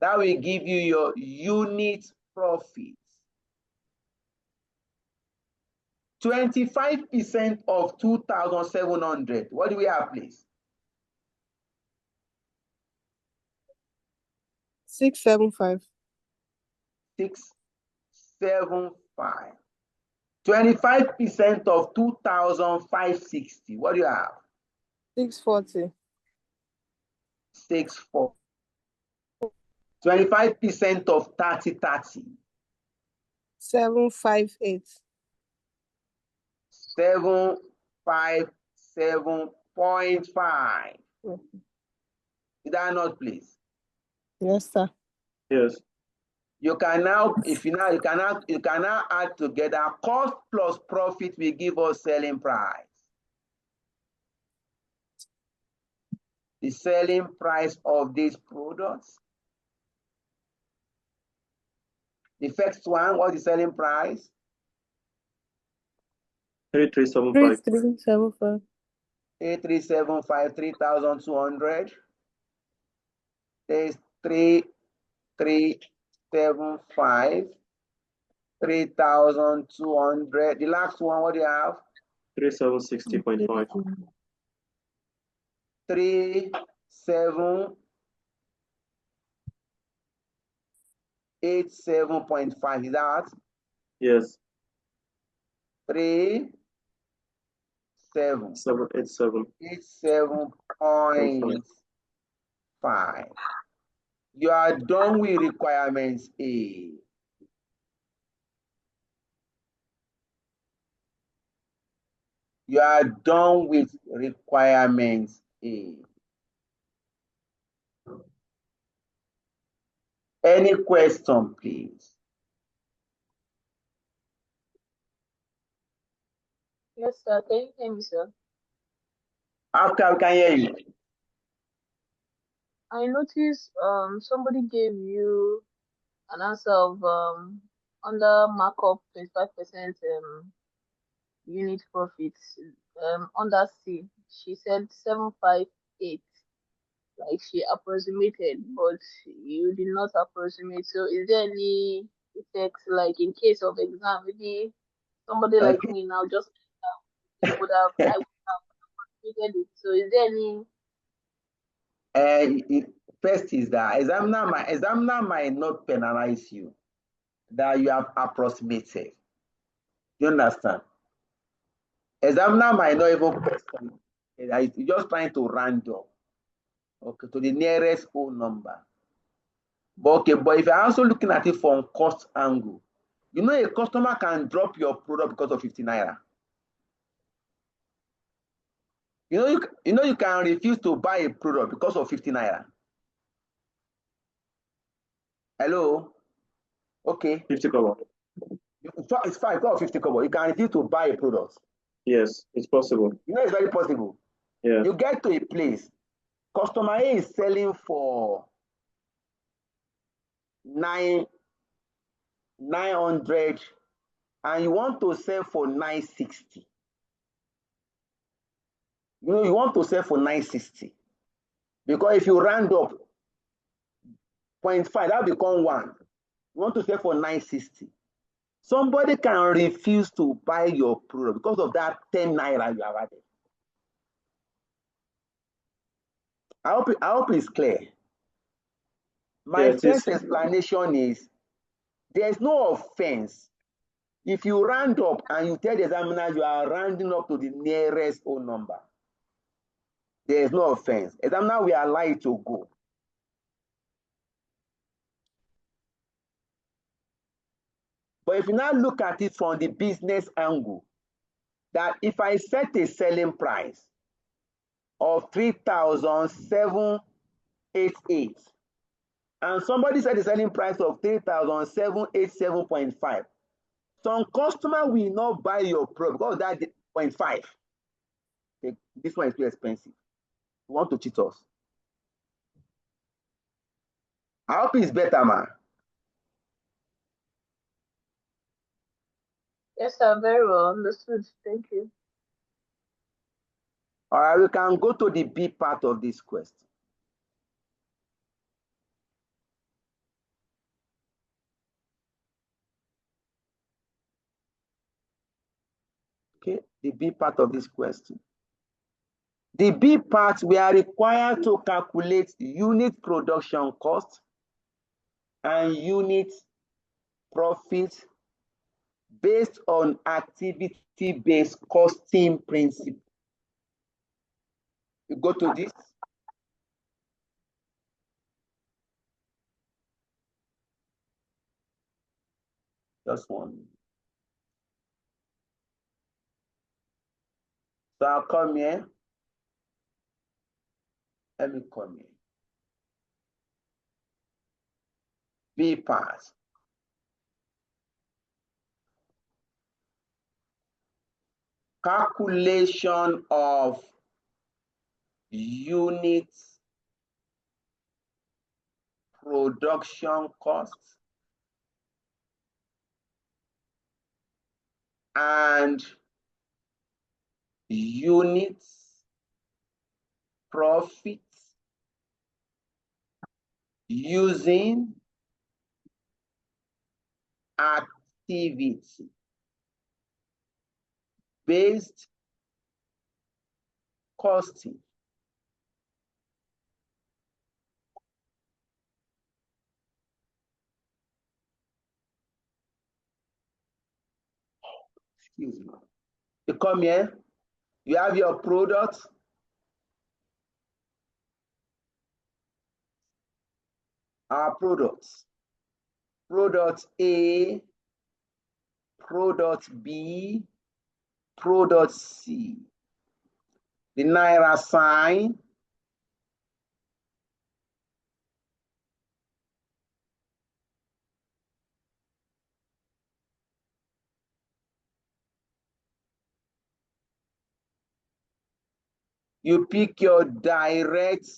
[SPEAKER 1] That will give you your unit profit. 25% of 2,700. What do we have, please?
[SPEAKER 2] 675.
[SPEAKER 1] 675. 25% of 2,560. What do you have?
[SPEAKER 2] 640.
[SPEAKER 1] 640. 25% of 30.
[SPEAKER 2] 758.
[SPEAKER 1] 757.5. Is that not, please?
[SPEAKER 2] Yes, sir.
[SPEAKER 3] Yes.
[SPEAKER 1] You can now, you can now add together cost plus profit will give us selling price. The selling price of these products. The first one, what is the selling price?
[SPEAKER 3] 3375.
[SPEAKER 2] 3375.
[SPEAKER 1] 3375, 3,200. There's 3375, 3,200. The last one, what do you have?
[SPEAKER 3] 3760.5.
[SPEAKER 1] 3787.5. Is that?
[SPEAKER 3] Yes.
[SPEAKER 1] 3787.5.
[SPEAKER 3] 787.
[SPEAKER 1] You are done with requirements A. You are done with requirements A. Any question, please?
[SPEAKER 4] Yes, sir. Can you hear me, sir?
[SPEAKER 1] After we can hear you.
[SPEAKER 4] I noticed somebody gave you an answer of under markup 25% unit profits under C. She said 758. Like she approximated, but you did not approximate. So is there any effect, like in case of exam, maybe somebody like
[SPEAKER 1] Okay.
[SPEAKER 4] me now just I would have approximated it. So is there any
[SPEAKER 1] First is that examiner might not penalize you that you have approximated. You understand? Examiner might not even question. You're just trying to round up, okay, to the nearest whole number. But if you're also looking at it from cost angle, you know a customer can drop your product because of 50 naira. You know you can refuse to buy a product because of 50 naira. Hello? Okay.
[SPEAKER 3] 50 kobo.
[SPEAKER 1] It's fine, got 50 kobo. You can refuse to buy a product.
[SPEAKER 3] Yes, it's possible.
[SPEAKER 1] You know, it's very possible.
[SPEAKER 3] Yeah.
[SPEAKER 1] You get to a place, customer A is selling for 900, and you want to sell for 960. You know, you want to sell for 960. Because if you round up 0.5, that become 1. You want to sell for 960. Somebody can refuse to buy your product because of that 10 naira you have added. I hope it's clear. My first explanation is there's no offense. If you round up and you tell the examiner you are rounding up to the nearest whole number, there is no offense. Examiner will allow you to go. But if you now look at it from the business angle, that if I set a selling price of 3,788 and somebody set a selling price of 3,787.5, some customer will not buy your product because of that 0.5. This one is too expensive. You want to cheat us? I hope it's better, man.
[SPEAKER 4] Yes, sir. Very well understood. Thank you.
[SPEAKER 1] All right, we can go to the B part of this question. Okay, the B part of this question. The B part, we are required to calculate unit production cost and unit profit based on activity-based costing principle. You go to this. Just one. So I'll come here. Let me come here. B part. Calculation of unit production costs and unit profit using activity based costing. Excuse me. You come here, you have your product. Our products. Product A, product B, product C. The Naira sign. You pick your direct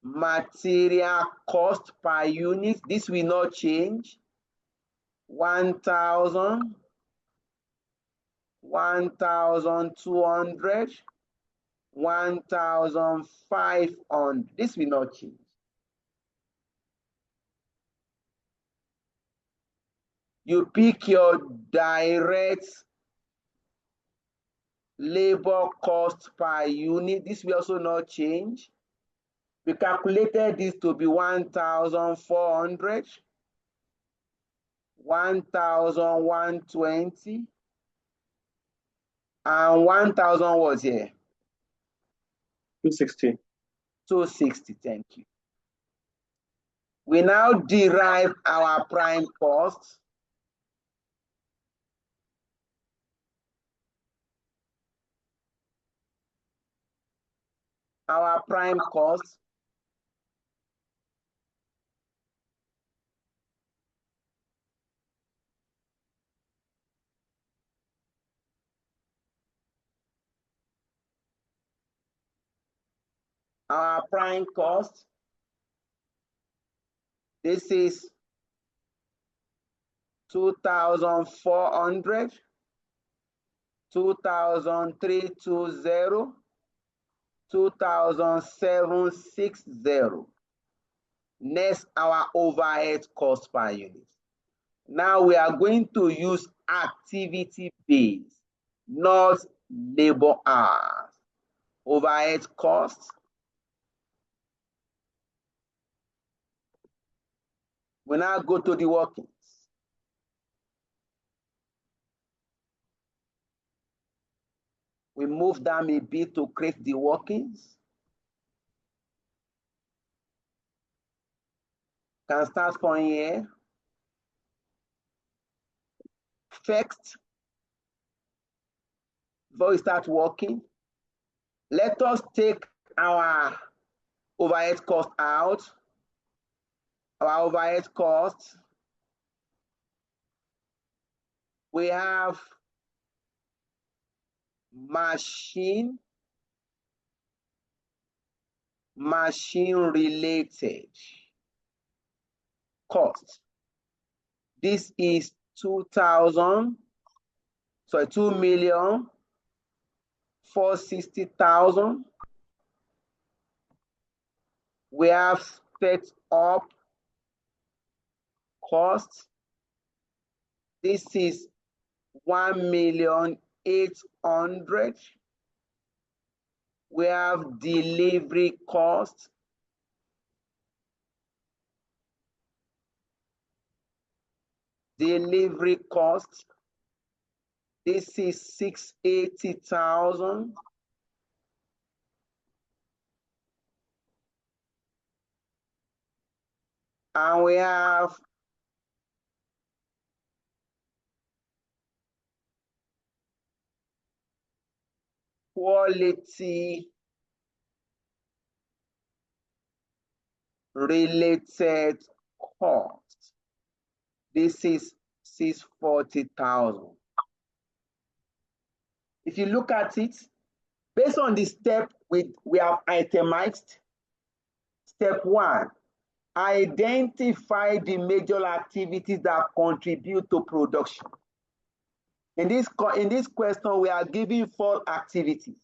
[SPEAKER 1] material cost per unit. This will not change. 1,000, 1,200, 1,500. This will not change. You pick your direct labor cost per unit. This will also not change. We calculated this to be 1,400, 1,120, and 1,000 was here?
[SPEAKER 3] 260.
[SPEAKER 1] 260, thank you. We now derive our prime cost. Our prime cost our prime cost. This is 2,400, 2,320, 2,760. Next, our overhead cost per unit. Now we are going to use activity base, not labor hours. Overhead costs. We now go to the workings. We move down a bit to create the workings. Can start from here. First, before we start working, let us take our overhead cost out. Our overhead cost, we have machine related cost. This is 2,460,000. We have set up cost. This is 1,800,000. We have delivery cost. Delivery cost. This is 680,000. And we have quality related cost. This is 640,000. If you look at it, based on the step we have itemized, step 1, identify the major activities that contribute to production. In this question, we are giving 4 activities.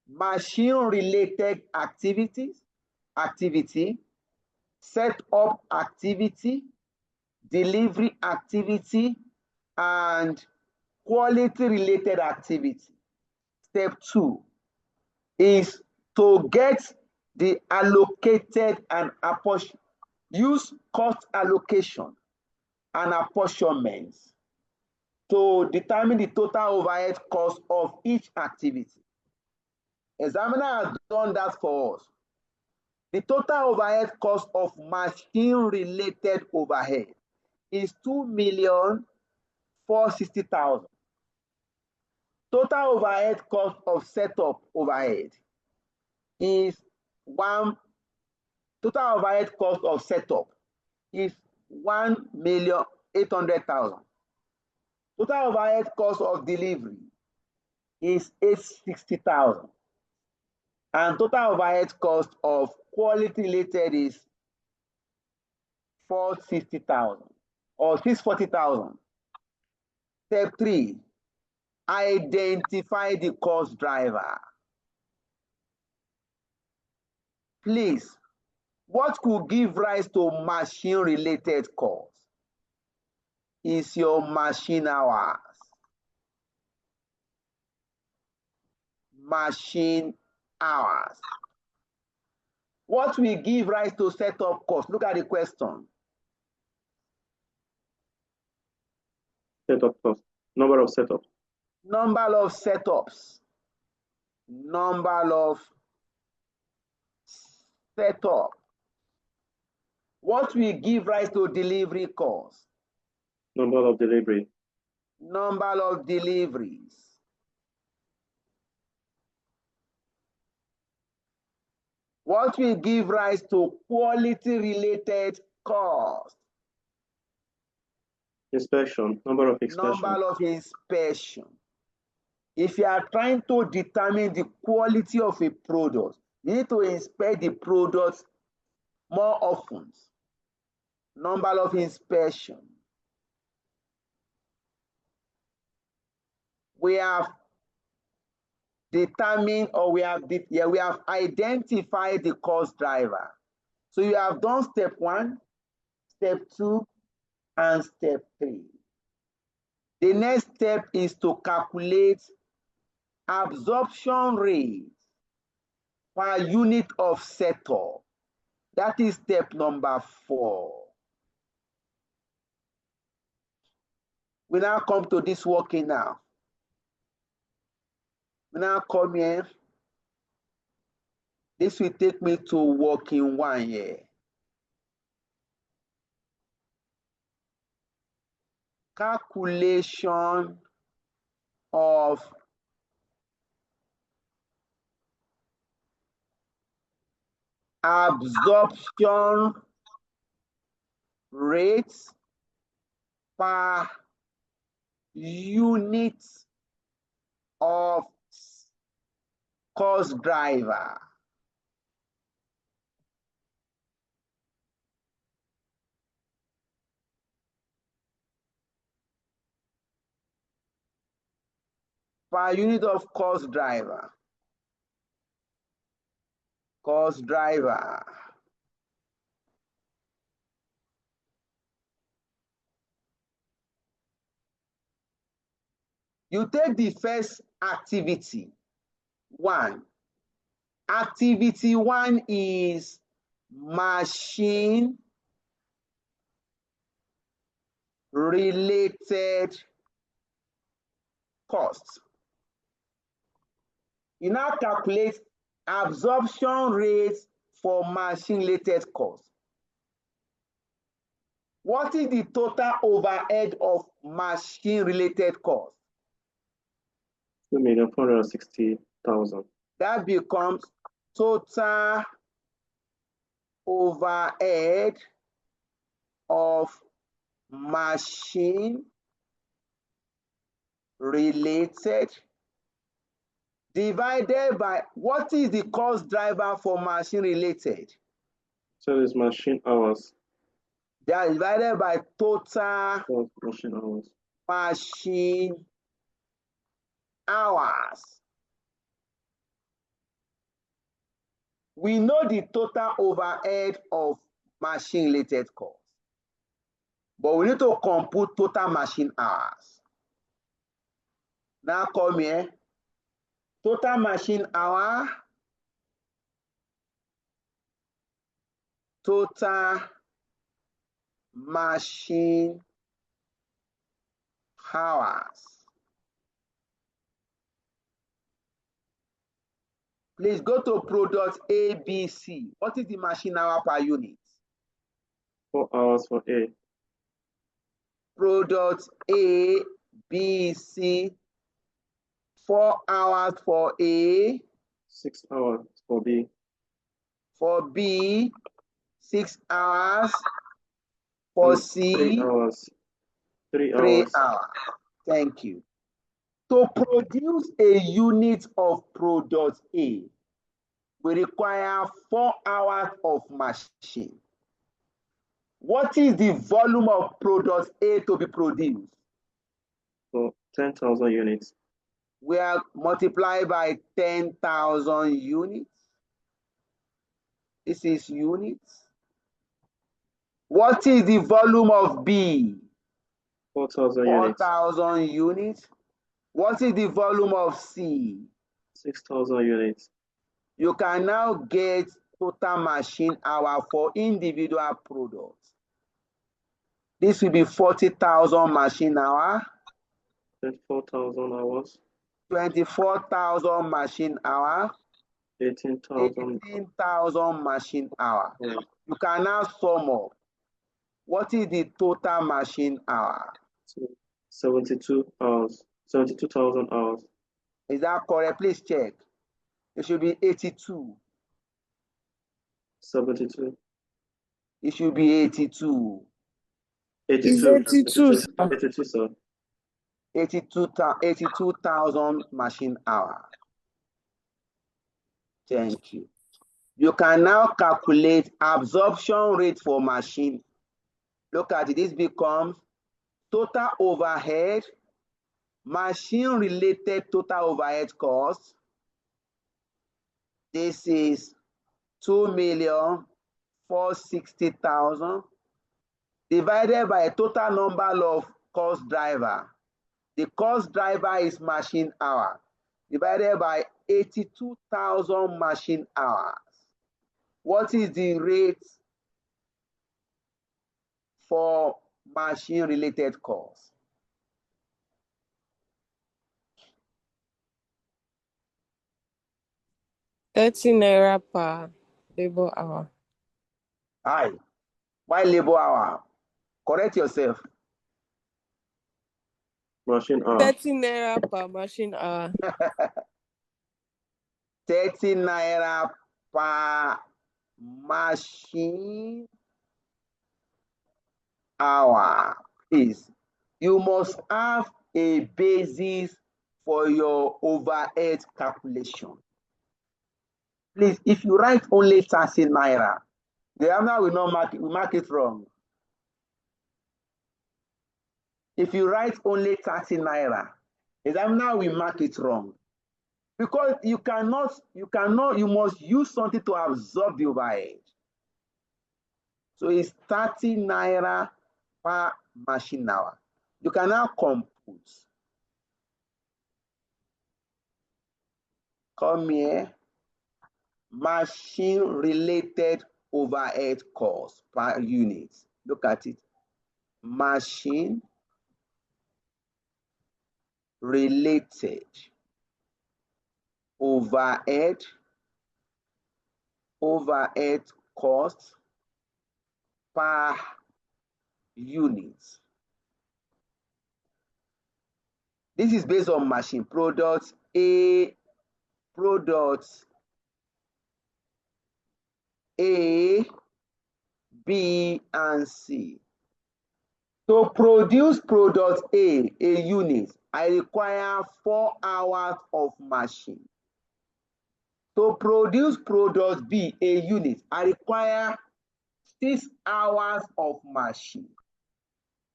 [SPEAKER 1] Machine-related activity, set-up activity, delivery activity, and quality-related activity. Step 2 is to get the allocated and apportioned. Use cost allocation and apportionment to determine the total overhead cost of each activity. Examiner has done that for us. The total overhead cost of machine-related overhead is 2,460,000. Total overhead cost of setup overhead is total overhead cost of setup is 1,800,000. Total overhead cost of delivery is 860,000. And total overhead cost of quality related is 460,000 or 640,000. Step 3, identify the cost driver. Please, what could give rise to machine related cost? Is your machine hours. Machine hours. What will give rise to setup cost? Look at the question.
[SPEAKER 3] Setup cost. Number of setups.
[SPEAKER 1] Number of setups. Number of setup. What will give rise to delivery cost?
[SPEAKER 3] Number of delivery.
[SPEAKER 1] Number of deliveries. What will give rise to quality related cost?
[SPEAKER 3] Inspection. Number of inspection.
[SPEAKER 1] Number of inspection. If you are trying to determine the quality of a product, You need to inspect the product more often. Number of inspection. We have determined, or we have identified the cost driver. So you have done step 1, step 2, and step 3. The next step is to calculate absorption rate per unit of setup. That is step number 4. We now come to this working now. We now come here. This will take me to working 1 here. Calculation of absorption rates per unit of cost driver. Per unit of cost driver. Cost driver. You take the first activity, 1. Activity 1 is machine related costs. You now calculate absorption rates for machine related costs. What is the total overhead of machine related costs?
[SPEAKER 3] 2,460,000.
[SPEAKER 1] That becomes total overhead of machine related divided by what is the cost driver for machine related?
[SPEAKER 3] So it's machine hours.
[SPEAKER 1] That is divided by total
[SPEAKER 3] Machine hours.
[SPEAKER 1] Machine hours. We know the total overhead of machine related costs, but we need to compute total machine hours. Now come here. Total machine hour. Total machine hours. Please go to product ABC. What is the machine hour per unit?
[SPEAKER 3] 4 hours for A.
[SPEAKER 1] Product A, B, C. 4 hours for A.
[SPEAKER 3] 6 hours for B.
[SPEAKER 1] For B, 6 hours. For C,
[SPEAKER 3] 3 hours. 3
[SPEAKER 1] 3
[SPEAKER 3] hours.
[SPEAKER 1] hours. Thank you. To produce a unit of product A, we require 4 hours of machine. What is the volume of product A to be produced?
[SPEAKER 3] So 10,000 units.
[SPEAKER 1] We are multiplied by 10,000 units. This is units. What is the volume of B?
[SPEAKER 3] 4,000 units.
[SPEAKER 1] 4,000 units. What is the volume of C?
[SPEAKER 3] 6,000 units.
[SPEAKER 1] You can now get total machine hour for individual products. This will be 40,000 machine hour.
[SPEAKER 3] 24,000 hours.
[SPEAKER 1] 24,000 machine hour.
[SPEAKER 3] 18,000.
[SPEAKER 1] 18,000 machine hour.
[SPEAKER 3] Yeah.
[SPEAKER 1] You can now sum up. What is the total machine hour?
[SPEAKER 3] So 72 hours. 72,000 hours.
[SPEAKER 1] Is that correct? Please check. It should be 82.
[SPEAKER 3] 72.
[SPEAKER 1] It should be 82.
[SPEAKER 3] 82.
[SPEAKER 2] 82, sir.
[SPEAKER 3] 82, sir.
[SPEAKER 1] 82,000 machine hour. Thank you. You can now calculate absorption rate for machine. Look at it. This becomes total overhead, machine-related total overhead cost. This is 2,460,000 divided by a total number of cost driver. The cost driver is machine hour divided by 82,000 machine hours. What is the rate for machine-related costs?
[SPEAKER 2] ₦30 per labor hour.
[SPEAKER 1] Aye. Why labor hour? Correct yourself.
[SPEAKER 3] Machine hour.
[SPEAKER 2] ₦30 per machine hour.
[SPEAKER 1] 30 naira per machine hour. Please, you must have a basis for your overhead calculation. Please, if you write only 30 naira, the examiner will not mark it wrong. If you write only 30 naira, the examiner will mark it wrong. Because you must use something to absorb the overhead. So it's 30 naira per machine hour. You can now compute. Come here. Machine-related overhead cost per unit. Look at it. Machine-related overhead cost per unit. This is based on machine products A, B, and C. To produce product A unit, I require 4 hours of machine. To produce product B, a unit, I require 6 hours of machine.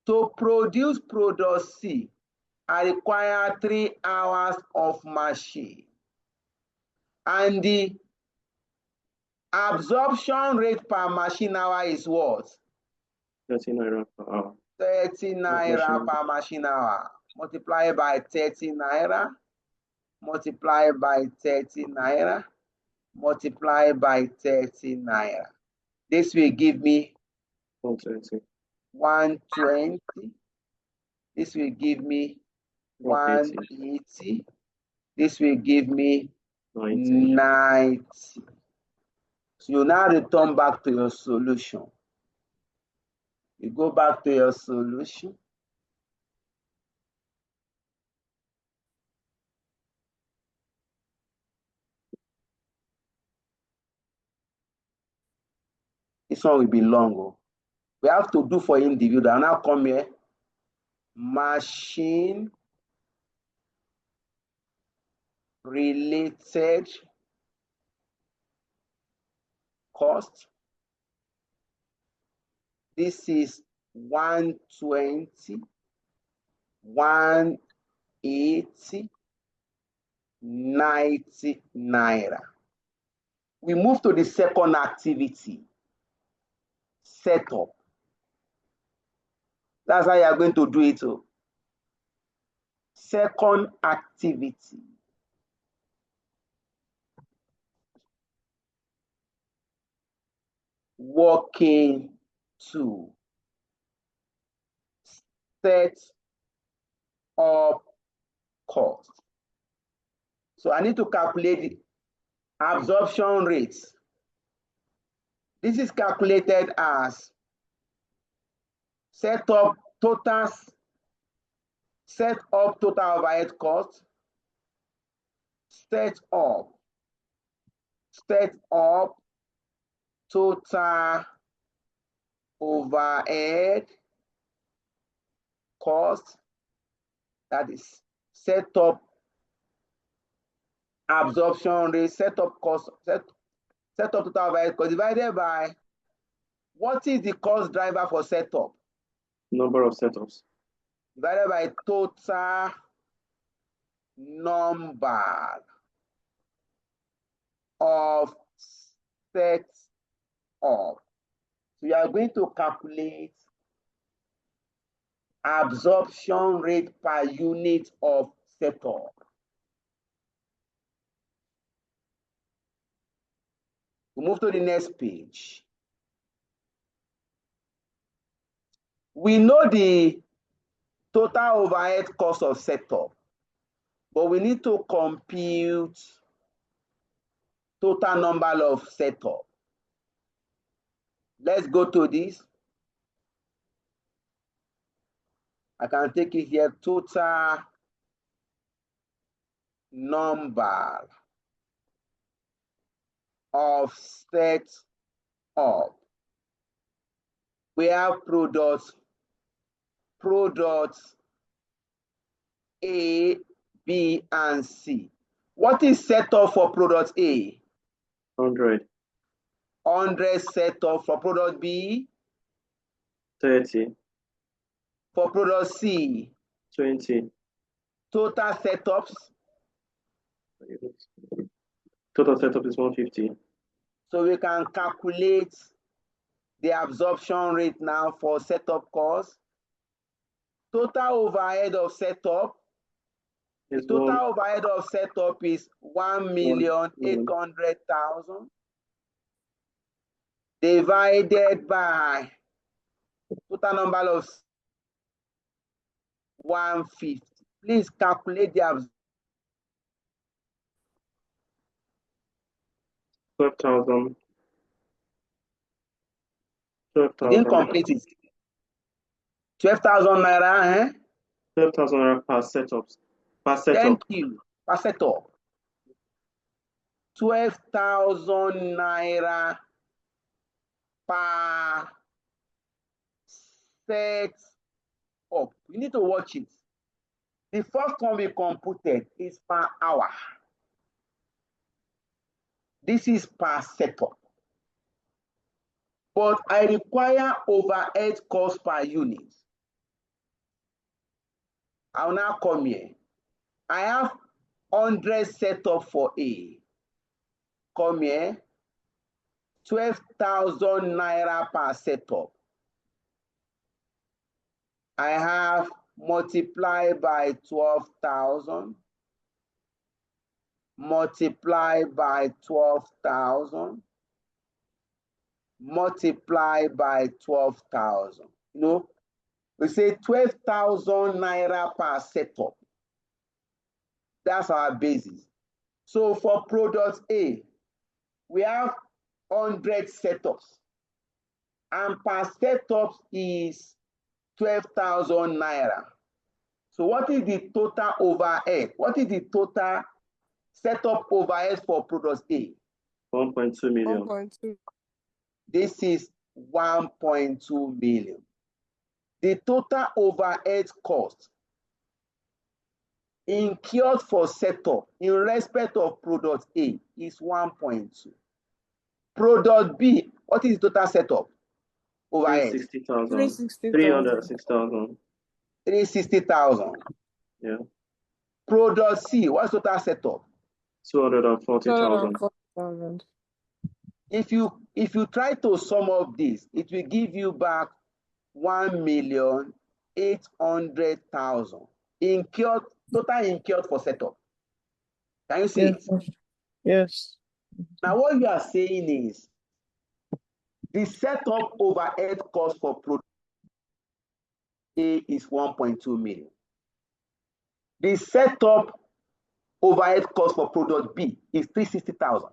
[SPEAKER 1] To produce product C, I require 3 hours of machine. And the absorption rate per machine hour is what?
[SPEAKER 3] 30 naira per hour.
[SPEAKER 1] 30 naira per machine hour. Multiply by 30 naira. Multiply by 30 naira. Multiply by 30 naira. This will give me
[SPEAKER 3] 120.
[SPEAKER 1] 120. This will give me 180. This will give me 90. So you now return back to your solution. You go back to your solution. This one will be long. Oh. We have to do for individual. Now come here. Machine related cost. This is 120, 180, 90 naira. We move to the second activity, setup. That's how you are going to do it. Oh. Second activity. Working to set up cost. So I need to calculate the absorption rates. This is calculated as set up total overhead cost, set up total overhead cost, that is set up absorption rate, set up cost, Setup total overhead cost divided by what is the cost driver for setup?
[SPEAKER 3] Number of setups.
[SPEAKER 1] Divided by total number of sets up. So you are going to calculate absorption rate per unit of setup. We move to the next page. We know the total overhead cost of setup, but we need to compute total number of setup. Let's go to this. I can take it here, total number of sets up. We have products A, B, and C. What is setup for product A?
[SPEAKER 3] 100.
[SPEAKER 1] 100 setup for product B.
[SPEAKER 3] 30.
[SPEAKER 1] For product C.
[SPEAKER 3] 20.
[SPEAKER 1] Total setups.
[SPEAKER 3] Total setup is 150.
[SPEAKER 1] So we can calculate the absorption rate now for setup cost. Total overhead of setup. The total overhead of setup is 1,800,000 divided by total number of 150. Please calculate the absorption.
[SPEAKER 3] 12,000.
[SPEAKER 1] You didn't complete it. 12,000 naira, eh?
[SPEAKER 3] 12,000 naira per setup. Per setup.
[SPEAKER 1] Thank you. Per setup. 12,000 naira per set up. You need to watch it. The first one we computed is per hour. This is per setup. But I require overhead cost per unit. I'll now come here. I have 100 setup for A. Come here. 12,000 naira per setup. I have multiplied by 12,000. Multiply by 12,000. Multiply by 12,000. You know, we say 12,000 naira per setup. That's our basis. So for product A, we have 100 setups. And per setup is 12,000 naira. So what is the total overhead? What is the total setup overhead for product A?
[SPEAKER 3] 1.2 million.
[SPEAKER 2] 1.2.
[SPEAKER 1] This is 1.2 million. The total overhead cost incurred for setup in respect of product A is 1.2. Product B, what is the total setup overhead?
[SPEAKER 3] 360,000.
[SPEAKER 2] 360,000.
[SPEAKER 1] 360,000.
[SPEAKER 3] Yeah.
[SPEAKER 1] Product C, what's total setup?
[SPEAKER 3] 240,000.
[SPEAKER 2] 240,000.
[SPEAKER 1] If you try to sum up this, it will give you back 1,800,000 incurred, total incurred for setup. Can you see
[SPEAKER 2] Yes.
[SPEAKER 1] it?
[SPEAKER 2] Yes.
[SPEAKER 1] Now what you are saying is the setup overhead cost for product A is 1.2 million. The setup overhead cost for product B is 360,000.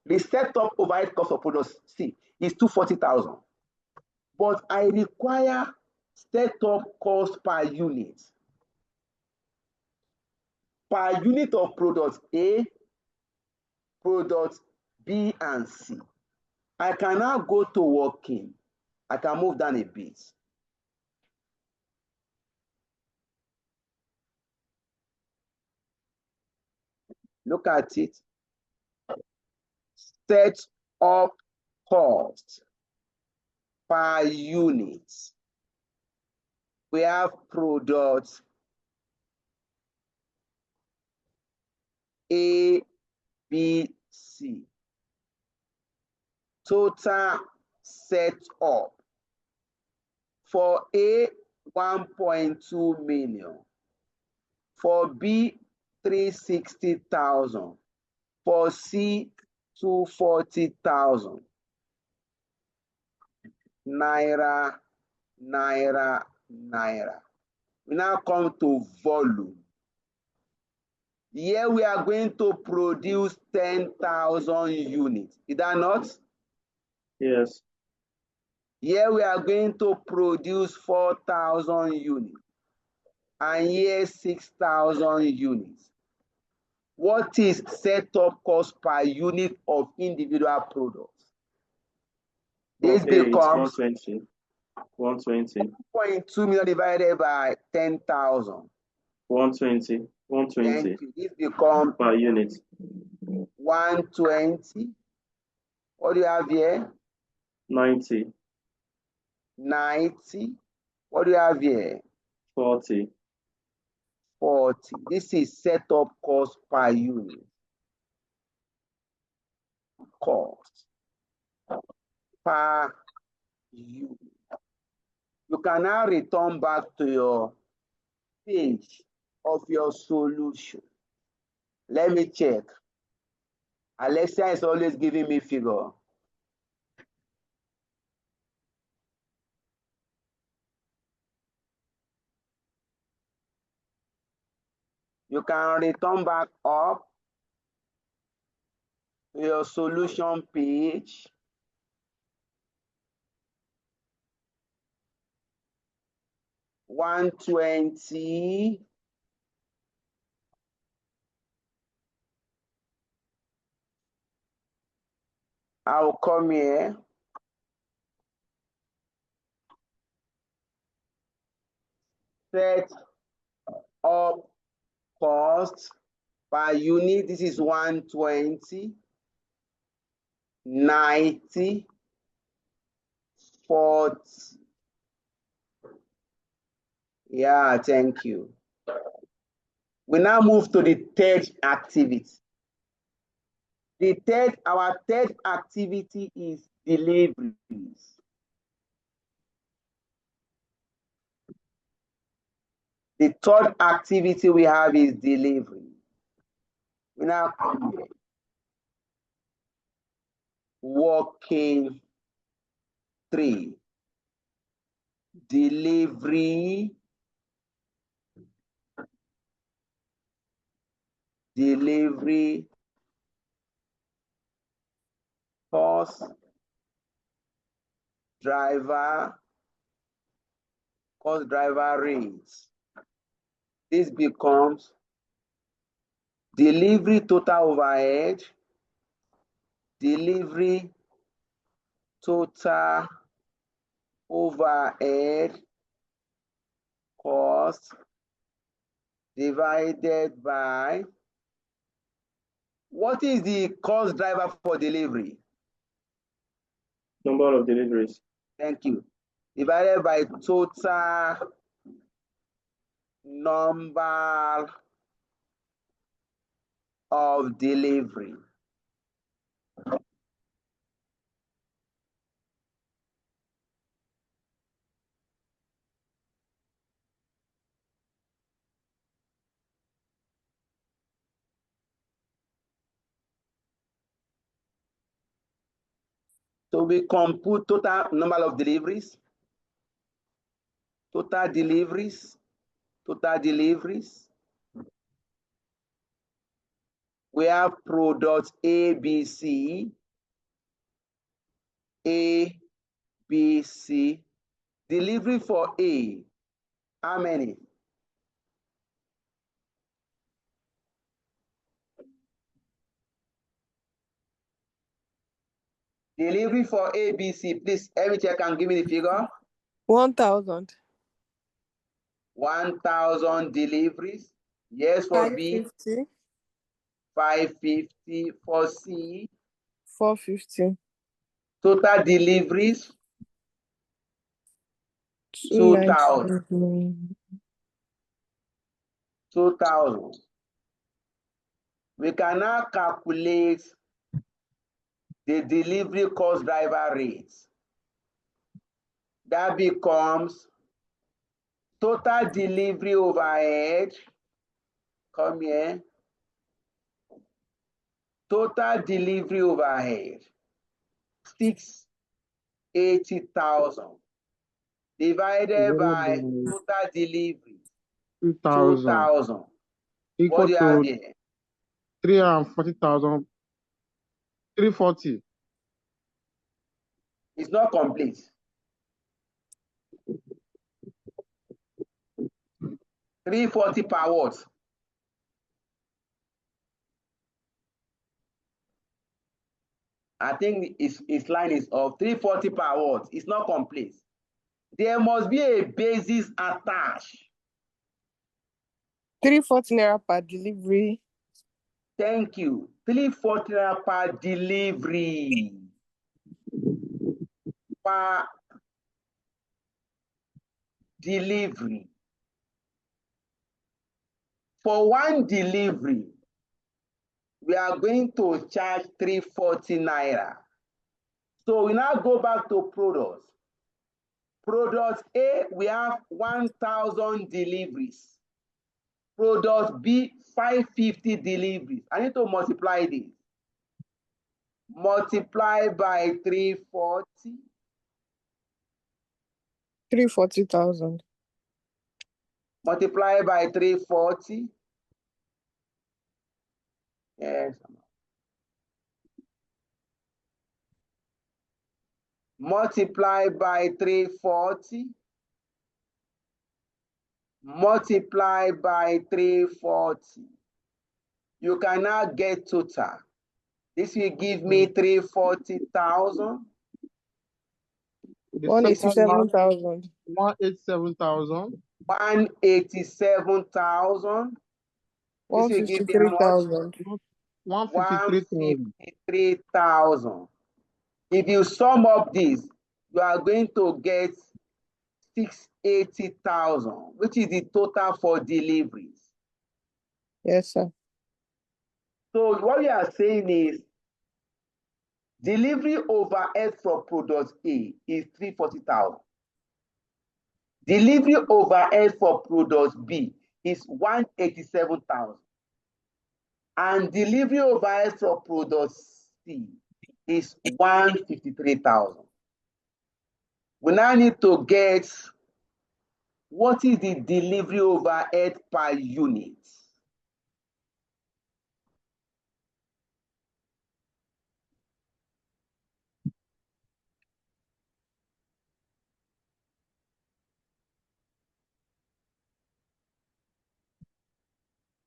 [SPEAKER 1] The setup overhead cost for product C is 240,000. But I require setup cost per unit. Per unit of product A, product B, and C. I can now go to working. I can move down a bit. Look at it. Set of cost per unit. We have products A, B, C. Total set up for A, 1.2 million. For B, 360,000. For C, 240,000. Naira, naira, naira. We now come to volume. Here we are going to produce 10,000 units. Is that not?
[SPEAKER 3] Yes.
[SPEAKER 1] Here we are going to produce 4,000 units. And here 6,000 units. What is setup cost per unit of individual products? This becomes
[SPEAKER 3] 120. 120.
[SPEAKER 1] 0.2 million divided by 10,000.
[SPEAKER 3] 120. 120
[SPEAKER 1] Thank you. This becomes
[SPEAKER 3] per unit.
[SPEAKER 1] 120. What do you have here?
[SPEAKER 3] 90.
[SPEAKER 1] 90. What do you have here?
[SPEAKER 3] 40.
[SPEAKER 1] 40. This is setup cost per unit. Cost per unit. You can now return back to your page of your solution. Let me check. Alexia is always giving me figure. You can return back up to your solution page. $120. I'll come here. Set up cost per unit. This is 120, 90, 40. Yeah, thank you. We now move to the third activity. Our third activity is deliveries. The third activity we have is delivery. We now come here. Working 3. Delivery. Delivery cost, driver, cost driver rates. This becomes delivery total overhead, delivery total overhead cost divided by, what is the cost driver for delivery?
[SPEAKER 3] Number of deliveries.
[SPEAKER 1] Thank you. Divided by total number of delivery. So we compute total number of deliveries, total deliveries, total deliveries. We have products A, B, C, A, B, C. Delivery for A, how many? Delivery for A, B, C. Please, every check and give me the figure.
[SPEAKER 2] 1,000.
[SPEAKER 1] 1,000 deliveries. Yes, for B.
[SPEAKER 2] 550.
[SPEAKER 1] 550 for C.
[SPEAKER 2] 450.
[SPEAKER 1] Total deliveries, 2,000. 2,000. We can now calculate the delivery cost driver rates. That becomes total delivery overhead. Come here. Total delivery overhead, 680,000 divided by total delivery, 2,000.
[SPEAKER 5] Equal
[SPEAKER 1] What do you have
[SPEAKER 5] to
[SPEAKER 1] here?
[SPEAKER 5] 340,000. 340.
[SPEAKER 1] It's not complete. 340 per what? I think his line is of 340 per what? It's not complete. There must be a basis attached.
[SPEAKER 2] 340 naira per delivery.
[SPEAKER 1] Thank you. 340 naira per delivery. Per delivery. For one delivery, we are going to charge 340 naira. So we now go back to products. Product A, we have 1,000 deliveries. Product B, 550 deliveries. I need to multiply this. Multiply by 340.
[SPEAKER 2] 340,000.
[SPEAKER 1] Multiply by 340. Yes. Multiply by 340. Multiply by 340. You can now get total. This will give me 340,000.
[SPEAKER 2] 187,000.
[SPEAKER 5] 187,000.
[SPEAKER 1] 187,000. This will give me how much?
[SPEAKER 5] 153,000.
[SPEAKER 1] 153,000. If you sum up this, you are going to get 680,000, which is the total for deliveries.
[SPEAKER 2] Yes, sir.
[SPEAKER 1] So what we are saying is delivery overhead for product A is 340,000. Delivery overhead for product B is 187,000. And delivery overhead for product C is 153,000. We now need to get what is the delivery overhead per unit.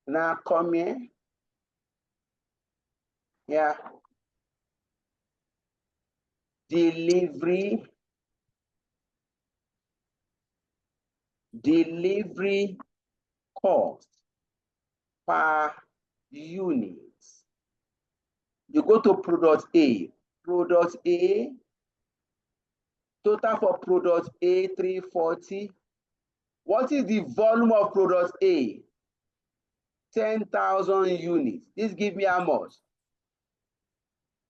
[SPEAKER 1] Now come here. Yeah. Delivery cost per unit. You go to product A. Product A, total for product A, 340. What is the volume of product A? 10,000 units. This gives me how much?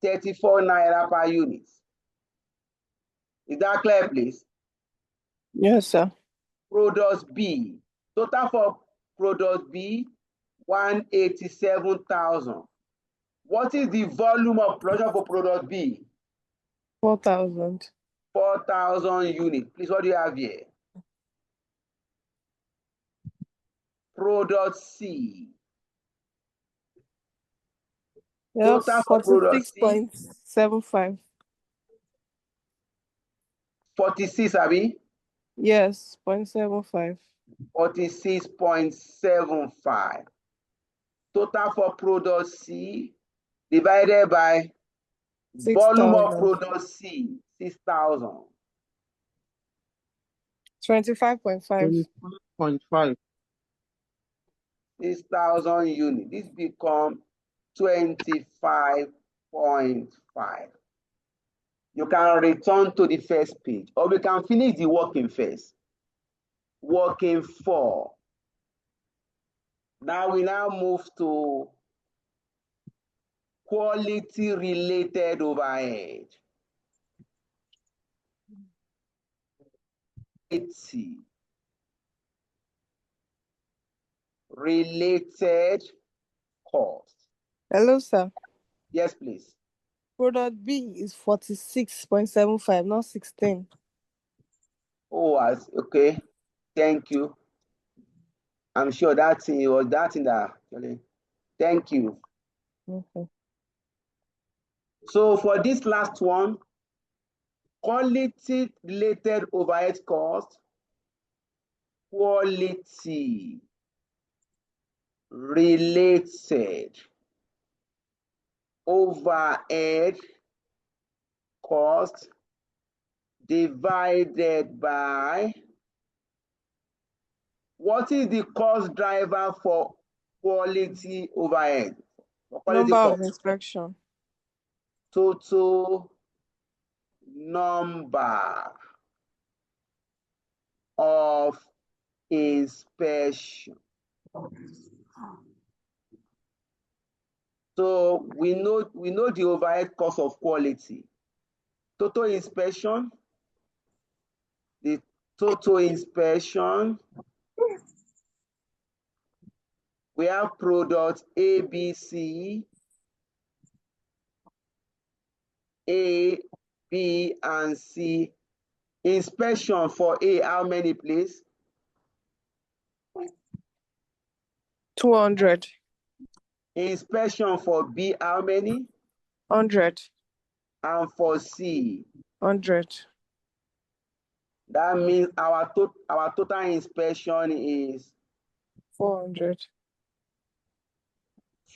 [SPEAKER 1] 34 naira per unit. Is that clear, please?
[SPEAKER 2] Yes, sir.
[SPEAKER 1] Product B. Total for product B, 187,000. What is the volume of production for product B?
[SPEAKER 2] 4,000.
[SPEAKER 1] 4,000 units. Please, what do you have here? Product C.
[SPEAKER 2] Yes,
[SPEAKER 1] Total for product C,
[SPEAKER 2] 46.75.
[SPEAKER 1] 46, Abi?
[SPEAKER 2] Yes, 0.75.
[SPEAKER 1] 46.75. Total for product C divided by volume of
[SPEAKER 2] 6,000.
[SPEAKER 1] product C, 6,000.
[SPEAKER 2] 25.5.
[SPEAKER 5] 25.5.
[SPEAKER 1] 6,000 units. This becomes 25.5. you can return to the first page, or we can finish the working first. Working 4. Now we move to quality related overhead. Quality related cost.
[SPEAKER 2] Hello, sir.
[SPEAKER 1] Yes, please.
[SPEAKER 2] Product B is 46.75, not 16.
[SPEAKER 1] Oh, okay. Thank you. I'm sure that thing was that in the actually. Thank you.
[SPEAKER 2] Okay.
[SPEAKER 1] So for this last one, quality related overhead cost, quality related overhead cost divided by, what is the cost driver for quality overhead? For quality
[SPEAKER 2] Number of
[SPEAKER 1] cost,
[SPEAKER 2] inspection.
[SPEAKER 1] total number of inspection. So we know the overhead cost of quality. Total inspection, the total inspection, we have products A, B, C, A, B, and C. Inspection for A, how many, please?
[SPEAKER 2] 200.
[SPEAKER 1] Inspection for B, how many?
[SPEAKER 2] 100.
[SPEAKER 1] And for C?
[SPEAKER 2] 100.
[SPEAKER 1] That means our total inspection is
[SPEAKER 2] 400.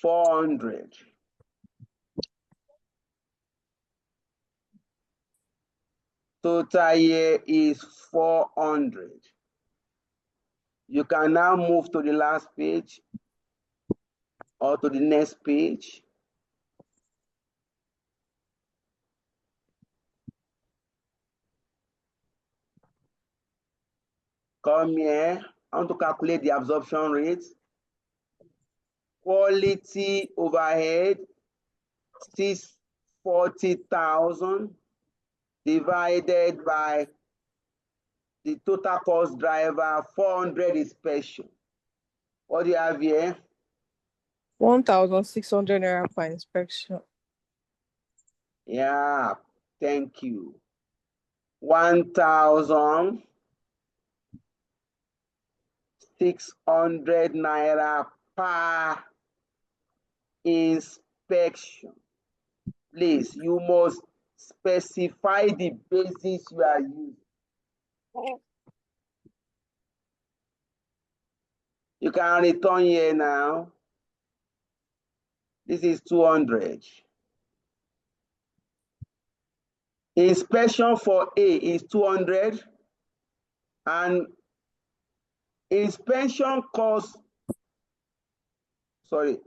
[SPEAKER 1] 400. Total here is 400. You can now move to the last page or to the next page. Come here. I want to calculate the absorption rate. Quality overhead, 640,000 divided by the total cost driver, 400 inspection. What do you have here?
[SPEAKER 2] 1,600 naira per inspection.
[SPEAKER 1] Yeah, thank you. 1,600 naira per inspection. Please, you must specify the basis you are using. You can return here now. This is 200. Inspection for A is 200, and inspection cost per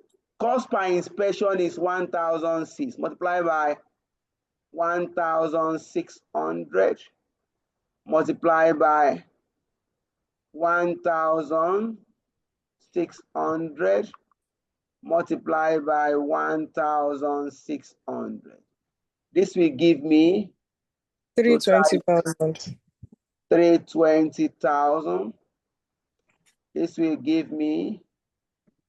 [SPEAKER 1] inspection is 1,006 multiplied by 1,600 multiplied by 1,600 multiplied by 1,600. This will give me
[SPEAKER 2] 320,000.
[SPEAKER 1] 320,000. This will give me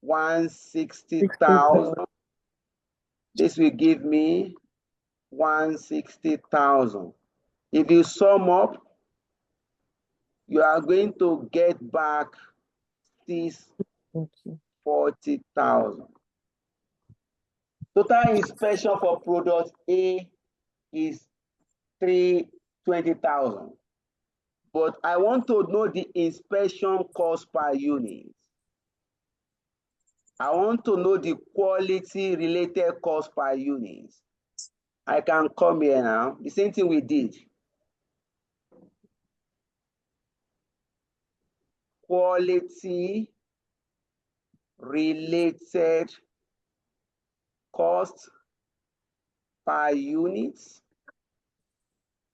[SPEAKER 1] 160,000. This will give me 160,000. If you sum up, you are going to get back 640,000. Total inspection for product A is 320,000. But I want to know the inspection cost per unit. I want to know the quality related cost per unit. I can come here now. The same thing we did. Quality related cost per unit.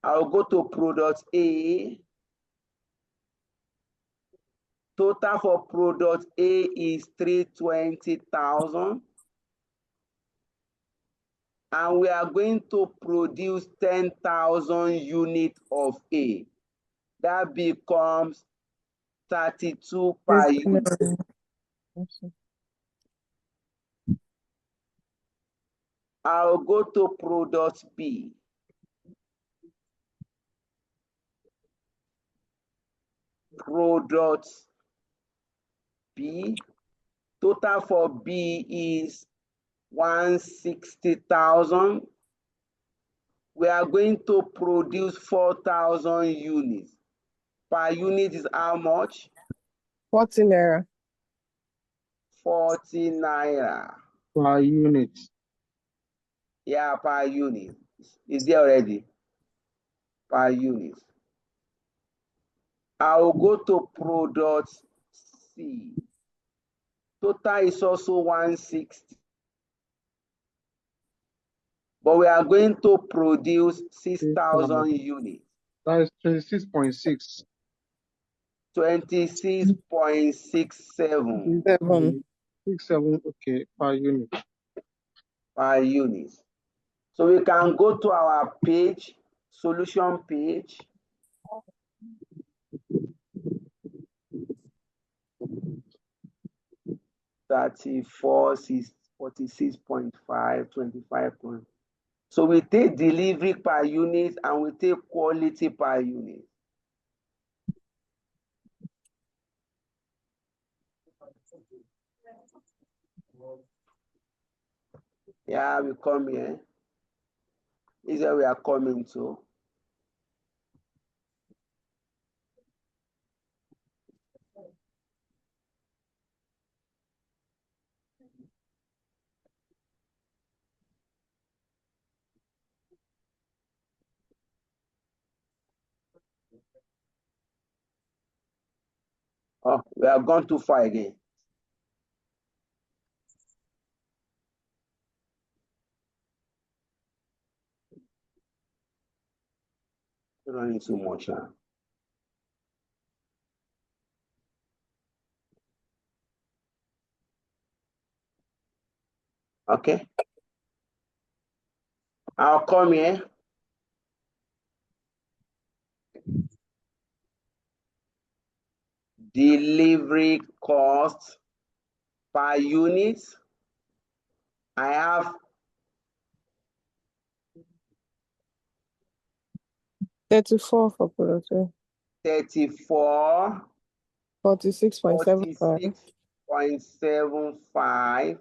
[SPEAKER 1] I'll go to product A. Total for product A is 320,000. And we are going to produce 10,000 units of A. That becomes 32 per unit. I'll go to product B. Product B. Total for B is 160,000. We are going to produce 4,000 units. Per unit is how much?
[SPEAKER 2] 40 naira.
[SPEAKER 1] 40 naira.
[SPEAKER 5] Per unit.
[SPEAKER 1] Yeah, per unit. Is there already? Per unit. I will go to product C. Total is also 160. But we are going to produce 6,000 units.
[SPEAKER 5] That is 26.6.
[SPEAKER 1] 26.67
[SPEAKER 2] 7.
[SPEAKER 5] 67, okay, per unit.
[SPEAKER 1] per unit. So we can go to our page, solution page. $34, 46.5, 25. So we take delivery per unit and we take quality per unit. Yeah, we come here. This is where we are coming to. Oh, we have gone too far again. We don't need too much now. Okay. I'll come here. Delivery cost per unit. I have
[SPEAKER 2] 34 for product A.
[SPEAKER 1] 34,
[SPEAKER 2] 46.75.
[SPEAKER 1] 46.75,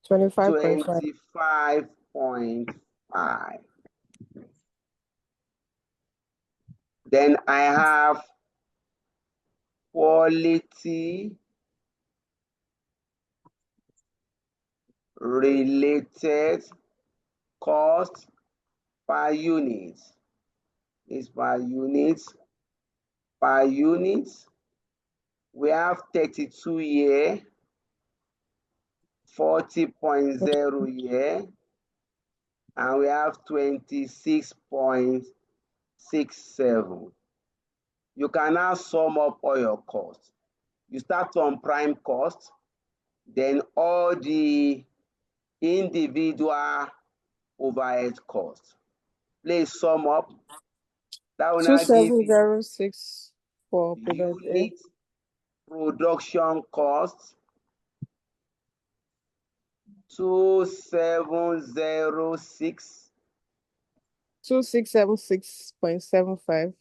[SPEAKER 2] 25.5.
[SPEAKER 1] 25.5. Then I have quality related cost per unit. Is per unit. Per unit, we have 32 here, 40.0 here, and we have 26.67. You can now sum up all your costs. You start from prime cost, then all the individual overhead costs. Please sum up. That will now give you
[SPEAKER 2] 2706 for product A.
[SPEAKER 1] unit production costs. 2706.
[SPEAKER 2] 2676.75.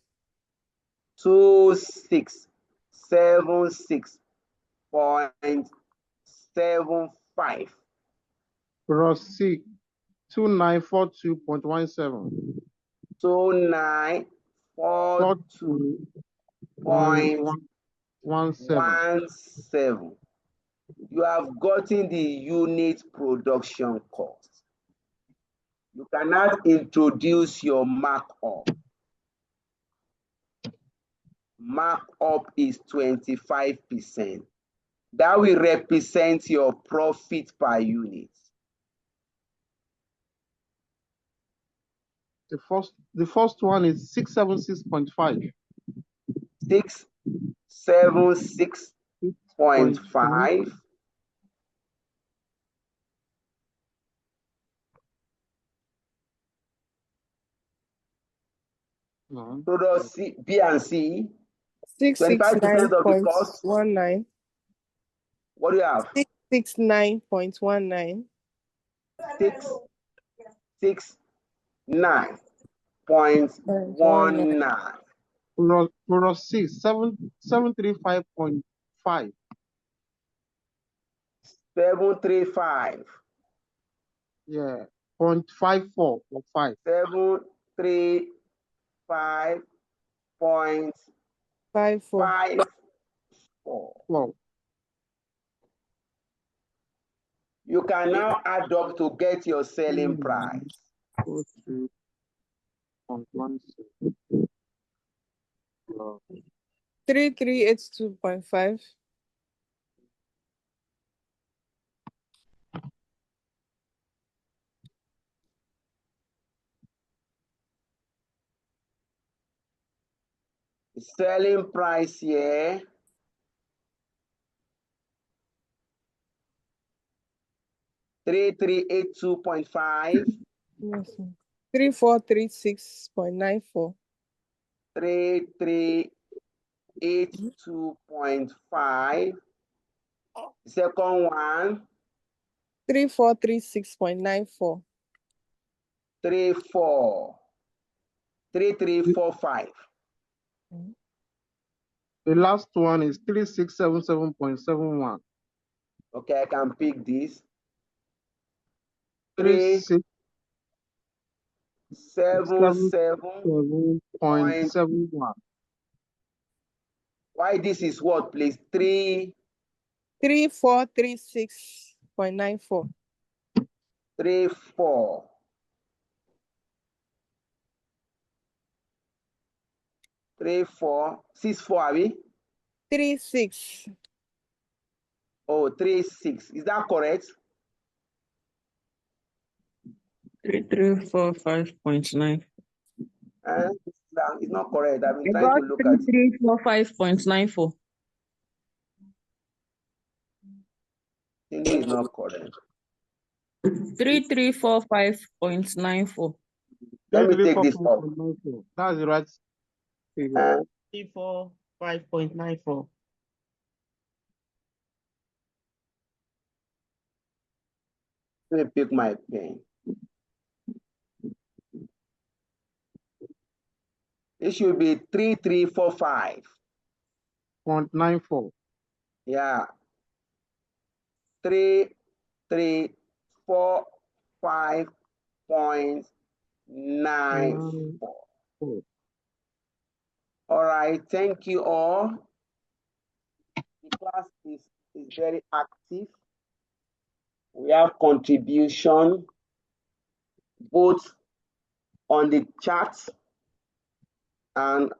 [SPEAKER 1] 2676.75.
[SPEAKER 5] Product C, 2942.17.
[SPEAKER 1] 2942.17. You have gotten the unit production cost. You cannot introduce your markup. Markup is 25%. That will represent your profit per unit.
[SPEAKER 5] The first one is 676.5.
[SPEAKER 1] 676.5. Product C, B and C. 25% of the cost.
[SPEAKER 2] 669.19.
[SPEAKER 1] What do you have?
[SPEAKER 2] 669.19.
[SPEAKER 1] 669.19.
[SPEAKER 5] Product C, 735.5.
[SPEAKER 1] 735.
[SPEAKER 5] Yeah, 0.54 or 5.
[SPEAKER 1] 735.54.
[SPEAKER 5] Well,
[SPEAKER 1] You can now add up to get your selling price.
[SPEAKER 2] 3382.5.
[SPEAKER 1] Selling price here. $3382.5.
[SPEAKER 2] Yes, sir. 3436.94.
[SPEAKER 1] 3382.5. Second one.
[SPEAKER 2] 3436.94.
[SPEAKER 1] 3345.
[SPEAKER 5] the last one is 3677.71.
[SPEAKER 1] Okay, I can pick this.
[SPEAKER 5] 377.71.
[SPEAKER 1] Why this is what, please?
[SPEAKER 2] 3436.94.
[SPEAKER 1] 34. 3464, are we?
[SPEAKER 2] 36.
[SPEAKER 1] Oh, 36. Is that correct?
[SPEAKER 6] 3345.9.
[SPEAKER 1] It's not correct. I've been
[SPEAKER 6] I
[SPEAKER 1] trying
[SPEAKER 6] got
[SPEAKER 1] to look at it.
[SPEAKER 6] 3345.94.
[SPEAKER 1] Cindy is not correct.
[SPEAKER 6] 3345.94.
[SPEAKER 1] Let me take this off.
[SPEAKER 5] That's the right figure.
[SPEAKER 6] 345.94.
[SPEAKER 1] Let me pick my pen. It should be 3345.
[SPEAKER 5] 0.94.
[SPEAKER 1] Yeah. 3345.94. All right, thank you all. The class is very active. We have contribution both on the chat and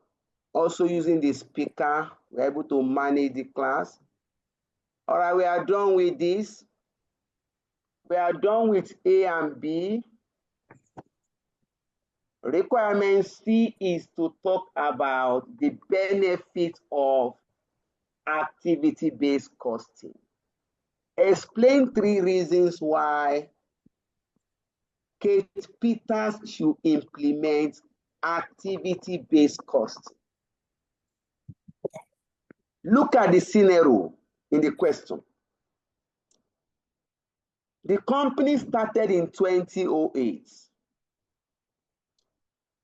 [SPEAKER 1] also using the speaker. We're able to manage the class. All right, we are done with this. We are done with A and B. Requirement C is to talk about the benefits of activity-based costing. Explain 3 reasons why Kate Peters should implement activity-based costing. Look at the scenario in the question. The company started in 2008.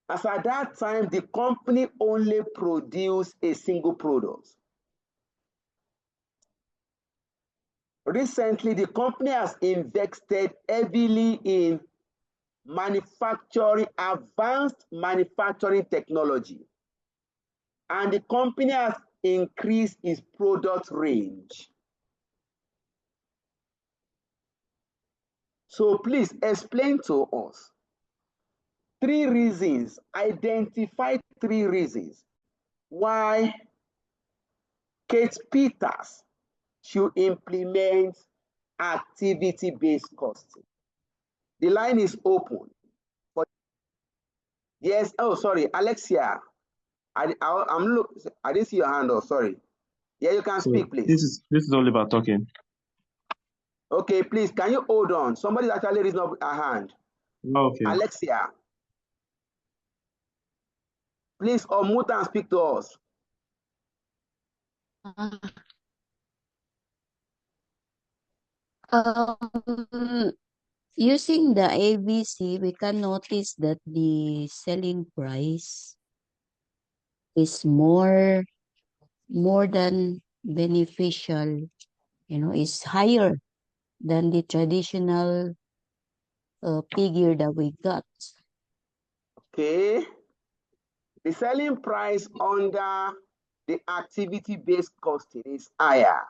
[SPEAKER 1] As at that time, the company only produced a single product. Recently, the company has invested heavily in manufacturing, advanced manufacturing technology, and the company has increased its product range. So please explain to us 3 reasons, identify 3 reasons why Kate Peters should implement activity-based costing. The line is open. Yes. Oh, sorry, Alexia. I didn't see your hand. Oh, sorry. Yeah, you can
[SPEAKER 3] So
[SPEAKER 1] speak, please.
[SPEAKER 3] this is Oliver talking.
[SPEAKER 1] Okay, please, can you hold on? Somebody's actually raising up a hand.
[SPEAKER 3] Okay.
[SPEAKER 1] Alexia, please unmute and speak to us.
[SPEAKER 7] Using the ABC, we can notice that the selling price is more than beneficial, is higher than the traditional figure that we got.
[SPEAKER 1] Okay. The selling price under the activity-based costing is higher.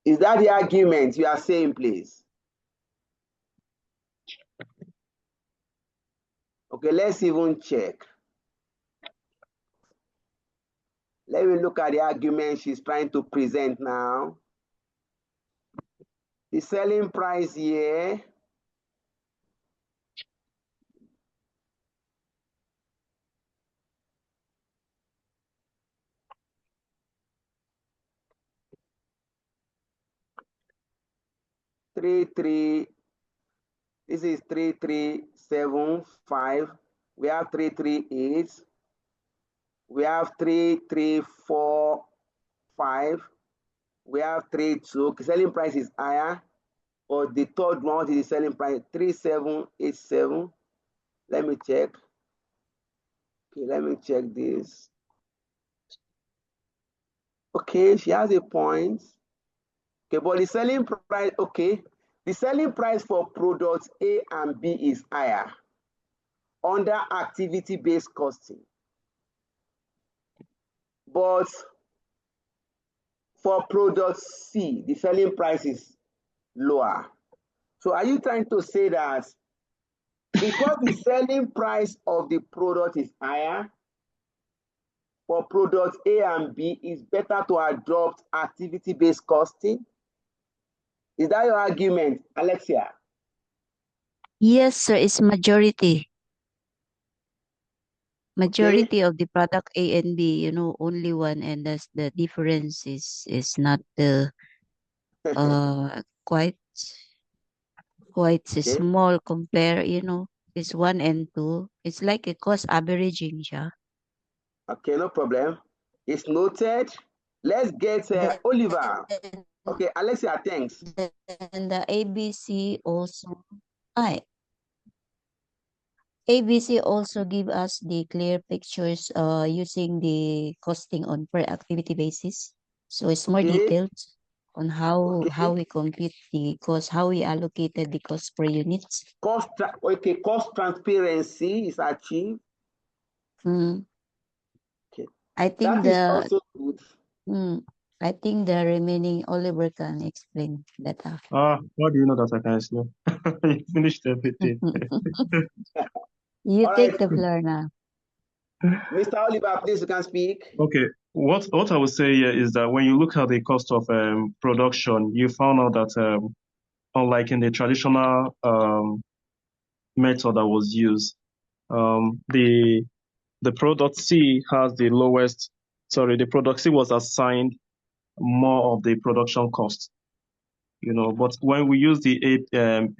[SPEAKER 1] Is that the argument you are saying, please? Okay, let's even check. Let me look at the argument she's trying to present now. The selling price here this is 3375. We have 338. We have 3345. We have 32. Okay, selling price is higher. Or the third one is the selling price 3787. Let me check. Okay, let me check this. Okay, she has a point. Okay, but the selling price, okay. The selling price for products A and B is higher under activity-based costing. But for product C, the selling price is lower. So are you trying to say that because the selling price of the product is higher, for products A and B, it's better to adopt activity-based costing? Is that your argument, Alexia?
[SPEAKER 7] Yes, sir, it's majority.
[SPEAKER 1] Okay.
[SPEAKER 7] Majority of the product A and B, only one, and that's the difference is not the quite
[SPEAKER 1] Okay.
[SPEAKER 7] small compare, it's 1 and 2. It's like a cost averaging siya.
[SPEAKER 1] Okay, no problem. It's noted. Let's get Oliver. Okay, Alexia, thanks.
[SPEAKER 7] And the ABC also, ABC also give us the clear pictures using the costing on per activity basis. So it's more
[SPEAKER 1] Okay.
[SPEAKER 7] detailed on how
[SPEAKER 1] Okay.
[SPEAKER 7] we compute the cost, how we allocated the cost per unit.
[SPEAKER 1] Cost transparency is achieved. Okay.
[SPEAKER 7] I think
[SPEAKER 1] That is also good.
[SPEAKER 7] I think the remaining Oliver can explain better.
[SPEAKER 3] What do you know that I can explain? You finished everything.
[SPEAKER 7] You
[SPEAKER 1] All
[SPEAKER 7] take
[SPEAKER 1] right.
[SPEAKER 7] the floor now.
[SPEAKER 1] Mr. Oliver, please, you can speak.
[SPEAKER 3] Okay. What I would say here is that when you look at the cost of production, you found out that unlike in the traditional method that was used, the product C has the lowest. Sorry, the product C was assigned more of the production cost. But when we use the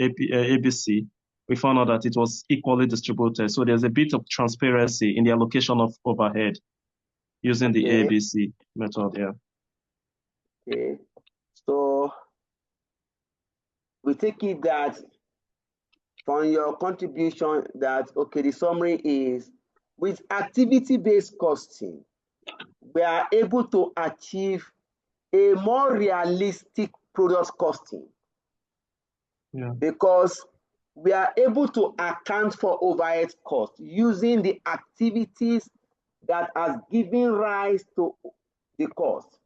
[SPEAKER 3] ABC, we found out that it was equally distributed. So there's a bit of transparency in the allocation of overhead using the
[SPEAKER 1] Okay.
[SPEAKER 3] ABC method. Yeah.
[SPEAKER 1] Okay. So we take it that from your contribution that, okay, the summary is with activity-based costing, we are able to achieve a more realistic product costing.
[SPEAKER 3] Yeah.
[SPEAKER 1] Because we are able to account for overhead costs using the activities that has given rise to the cost.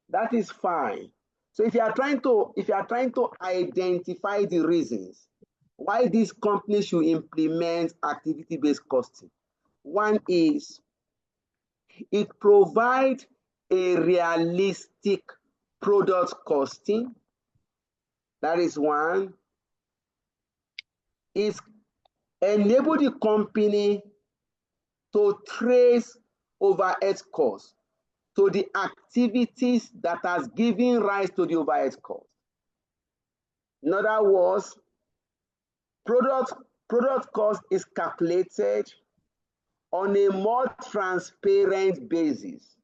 [SPEAKER 1] That is fine. So if you are trying to identify the reasons why these companies should implement activity-based costing, one is it provides a realistic product costing. That is one. It's enable the company to trace overhead costs to the activities that has given rise to the overhead cost. In other words, product cost is calculated on a more transparent basis.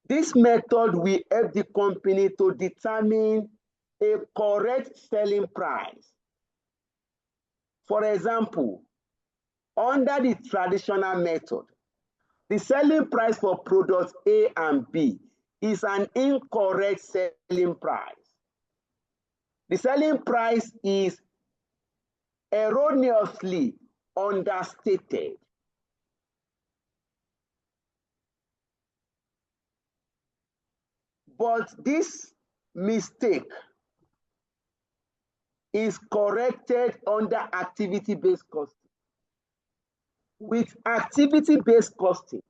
[SPEAKER 1] This method will help the company to determine a correct selling price. For example, under the traditional method, the selling price for products A and B is an incorrect selling price. The selling price is erroneously understated. But this mistake is corrected under activity-based costing. With activity-based costing,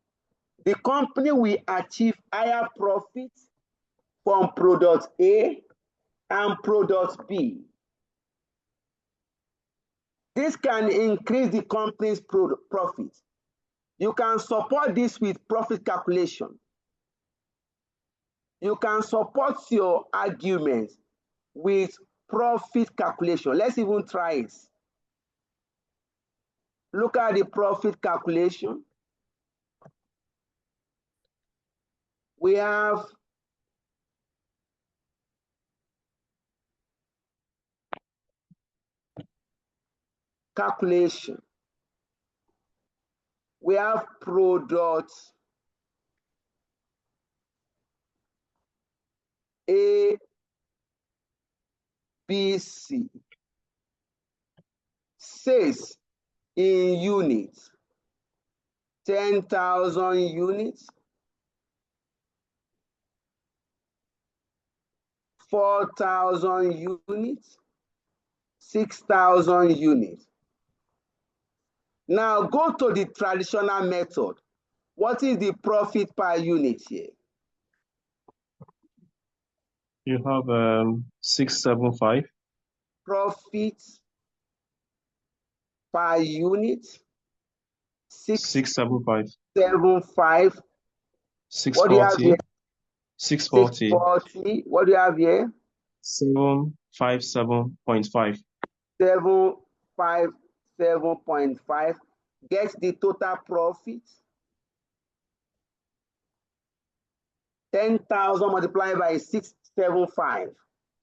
[SPEAKER 1] the company will achieve higher profits from product A and product B. This can increase the company's profit. You can support this with profit calculation. You can support your argument with profit calculation. Let's even try it. Look at the profit calculation. We have calculation. We have product A, B, C. Sales in units, 10,000 units, 4,000 units, 6,000 units. Now go to the traditional method. What is the profit per unit here?
[SPEAKER 3] You have 675.
[SPEAKER 1] Profit per unit,
[SPEAKER 3] 675.
[SPEAKER 1] 675.
[SPEAKER 3] 640.
[SPEAKER 1] What do you have here?
[SPEAKER 3] 640.
[SPEAKER 1] 640. What do you have here?
[SPEAKER 3] 757.5.
[SPEAKER 1] 757.5. Get the total profit. 10,000 multiplied by 675.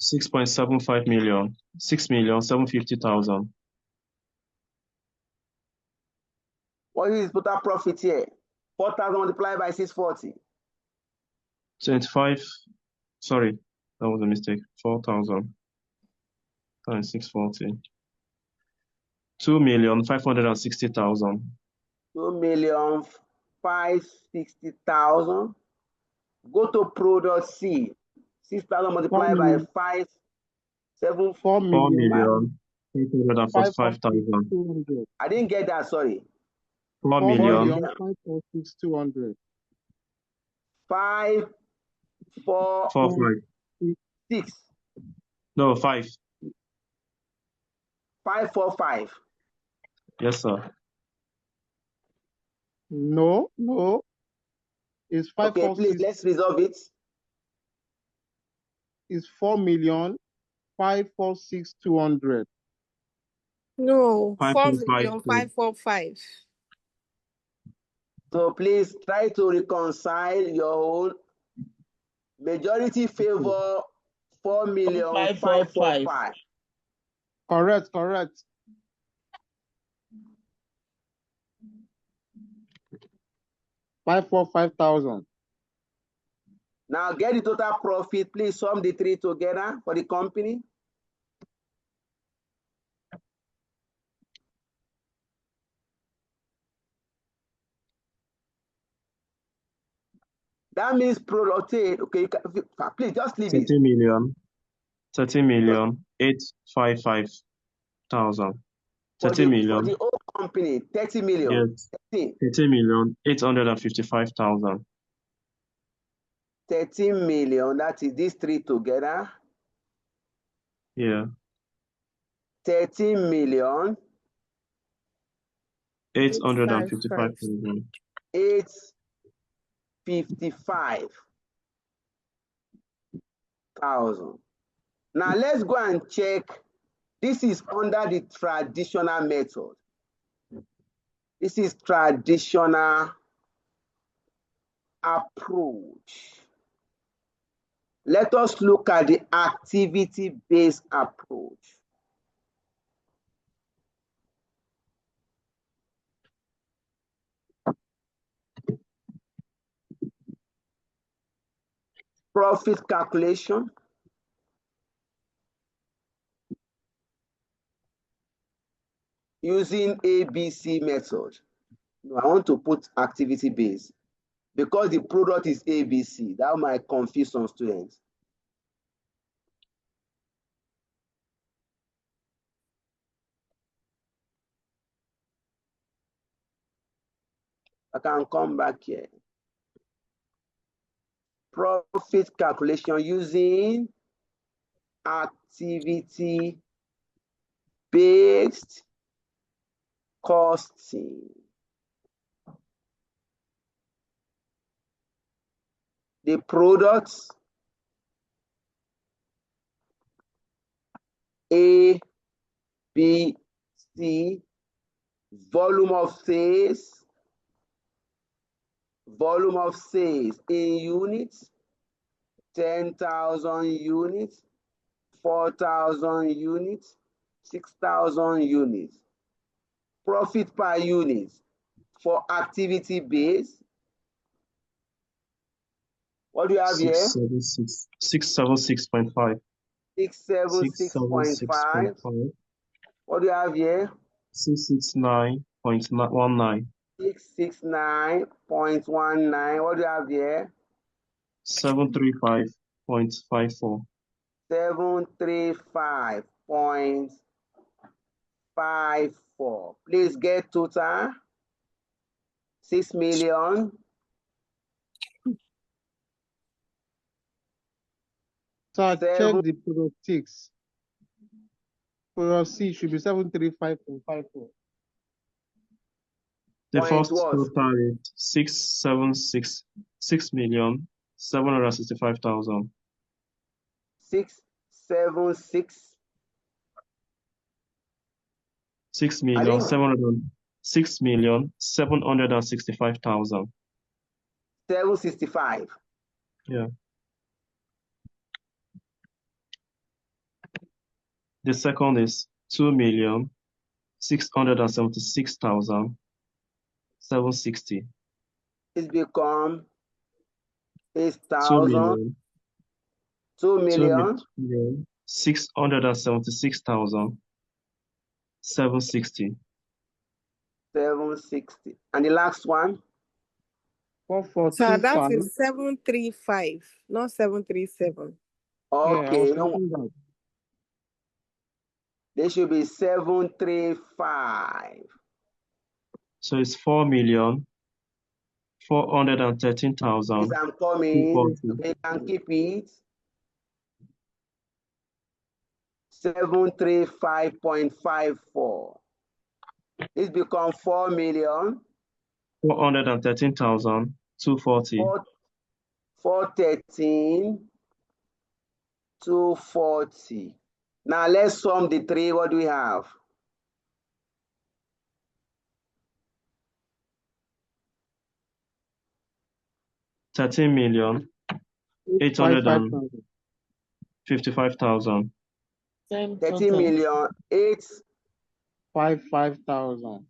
[SPEAKER 3] 6.75 million. 6,750,000.
[SPEAKER 1] What is the total profit here? 4,000 multiplied by 640.
[SPEAKER 3] 25. Sorry, that was a mistake. 4,000 times 640. 2,560,000.
[SPEAKER 1] 2,560,000. Go to product C. 6,000 multiplied by 5. 7.
[SPEAKER 3] 4,545,000.
[SPEAKER 1] I didn't get that, sorry.
[SPEAKER 5] 4,546,200.
[SPEAKER 1] 5, 4,
[SPEAKER 3] 4, 5.
[SPEAKER 1] 6.
[SPEAKER 3] No, 5.
[SPEAKER 1] 5, 4, 5.
[SPEAKER 3] Yes, sir.
[SPEAKER 5] No. It's
[SPEAKER 1] Okay, please, let's resolve it.
[SPEAKER 5] Is 4,546,200.
[SPEAKER 2] No,
[SPEAKER 3] 545.
[SPEAKER 2] 4,545,000.
[SPEAKER 1] So please try to reconcile your own. Majority favor 4,545,000.
[SPEAKER 5] Correct. 545,000.
[SPEAKER 1] Now get the total profit. Please sum the three together for the company. That means product A. Okay, you can, please just leave it.
[SPEAKER 3] 30,855,000. 30 million.
[SPEAKER 1] For the whole company, 30 million.
[SPEAKER 3] Yes. 30,855,000.
[SPEAKER 1] 30 million. That is these three together.
[SPEAKER 3] Yeah.
[SPEAKER 1] 13 million
[SPEAKER 3] 855,000.
[SPEAKER 1] 855,000. Now let's go and check. This is under the traditional method. This is traditional approach. Let us look at the activity-based approach. Profit calculation. Using ABC method. No, I want to put activity based because the product is ABC. That might confuse some students. I can come back here. Profit calculation using activity based costing. The products A, B, C, volume of sales in units, 10,000 units, 4,000 units, 6,000 units. Profit per unit for activity base. What do you have here?
[SPEAKER 3] 676.5.
[SPEAKER 1] 676.5. What do you have here?
[SPEAKER 3] 669.19.
[SPEAKER 1] 669.19. What do you have here?
[SPEAKER 3] 735.54.
[SPEAKER 1] 735.54. Please get total. 6 million.
[SPEAKER 5] So check the product 6. Product C should be 735.54.
[SPEAKER 3] The
[SPEAKER 1] Point
[SPEAKER 3] first
[SPEAKER 1] what?
[SPEAKER 3] total is 6,765,000.
[SPEAKER 1] 676.
[SPEAKER 3] 6,765,000.
[SPEAKER 1] 765.
[SPEAKER 3] Yeah. The second is 2,676,760.
[SPEAKER 1] It's become
[SPEAKER 3] 2
[SPEAKER 1] 2 million.
[SPEAKER 3] 676,760.
[SPEAKER 1] 760. And the last one?
[SPEAKER 2] 4 that
[SPEAKER 5] 445.
[SPEAKER 2] is 735, not 737.
[SPEAKER 1] Okay,
[SPEAKER 5] Yeah,
[SPEAKER 1] they should be 735.
[SPEAKER 3] So it's 4,413,000.
[SPEAKER 1] Yes, I'm coming. Okay, you can keep it. 735.54. This becomes 4,413,240. 413,240. Now let's sum the three. What do we have?
[SPEAKER 3] $13,855,000.
[SPEAKER 1] 13,855,000.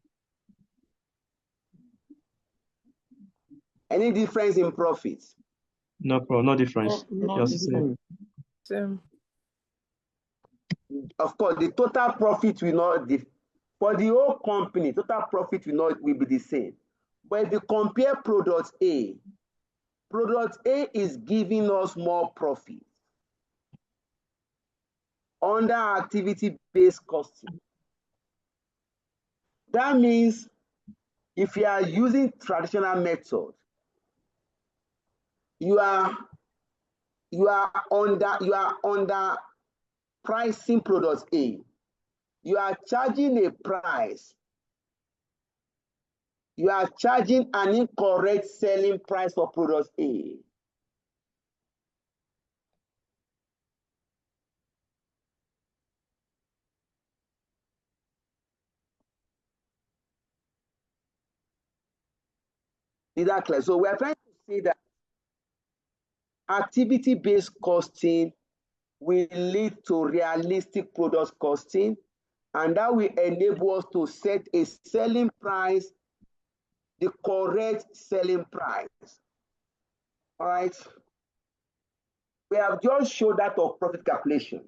[SPEAKER 1] Any difference in profits?
[SPEAKER 3] No problem, no difference. Just say.
[SPEAKER 1] Of course, the total profit will not for the whole company, total profit will be the same. But if you compare product A is giving us more profit under activity-based costing. That means if you are using traditional method, you are under pricing product A. You are charging a price. You are charging an incorrect selling price for product A. Is that clear? So we are trying to say that activity-based costing will lead to realistic product costing, and that will enable us to set a selling price, the correct selling price. All right. We have just showed that of profit calculation.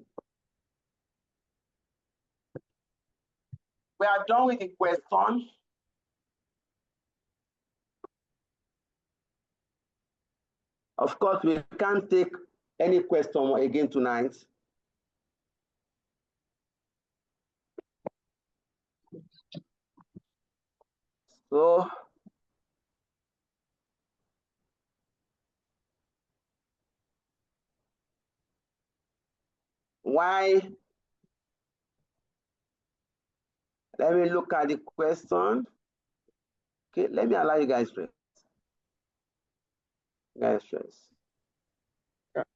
[SPEAKER 1] We are done with the question. Of course, we can't take any question again tonight. So, why? Let me look at the question. Okay, let me allow you guys first. Guys first.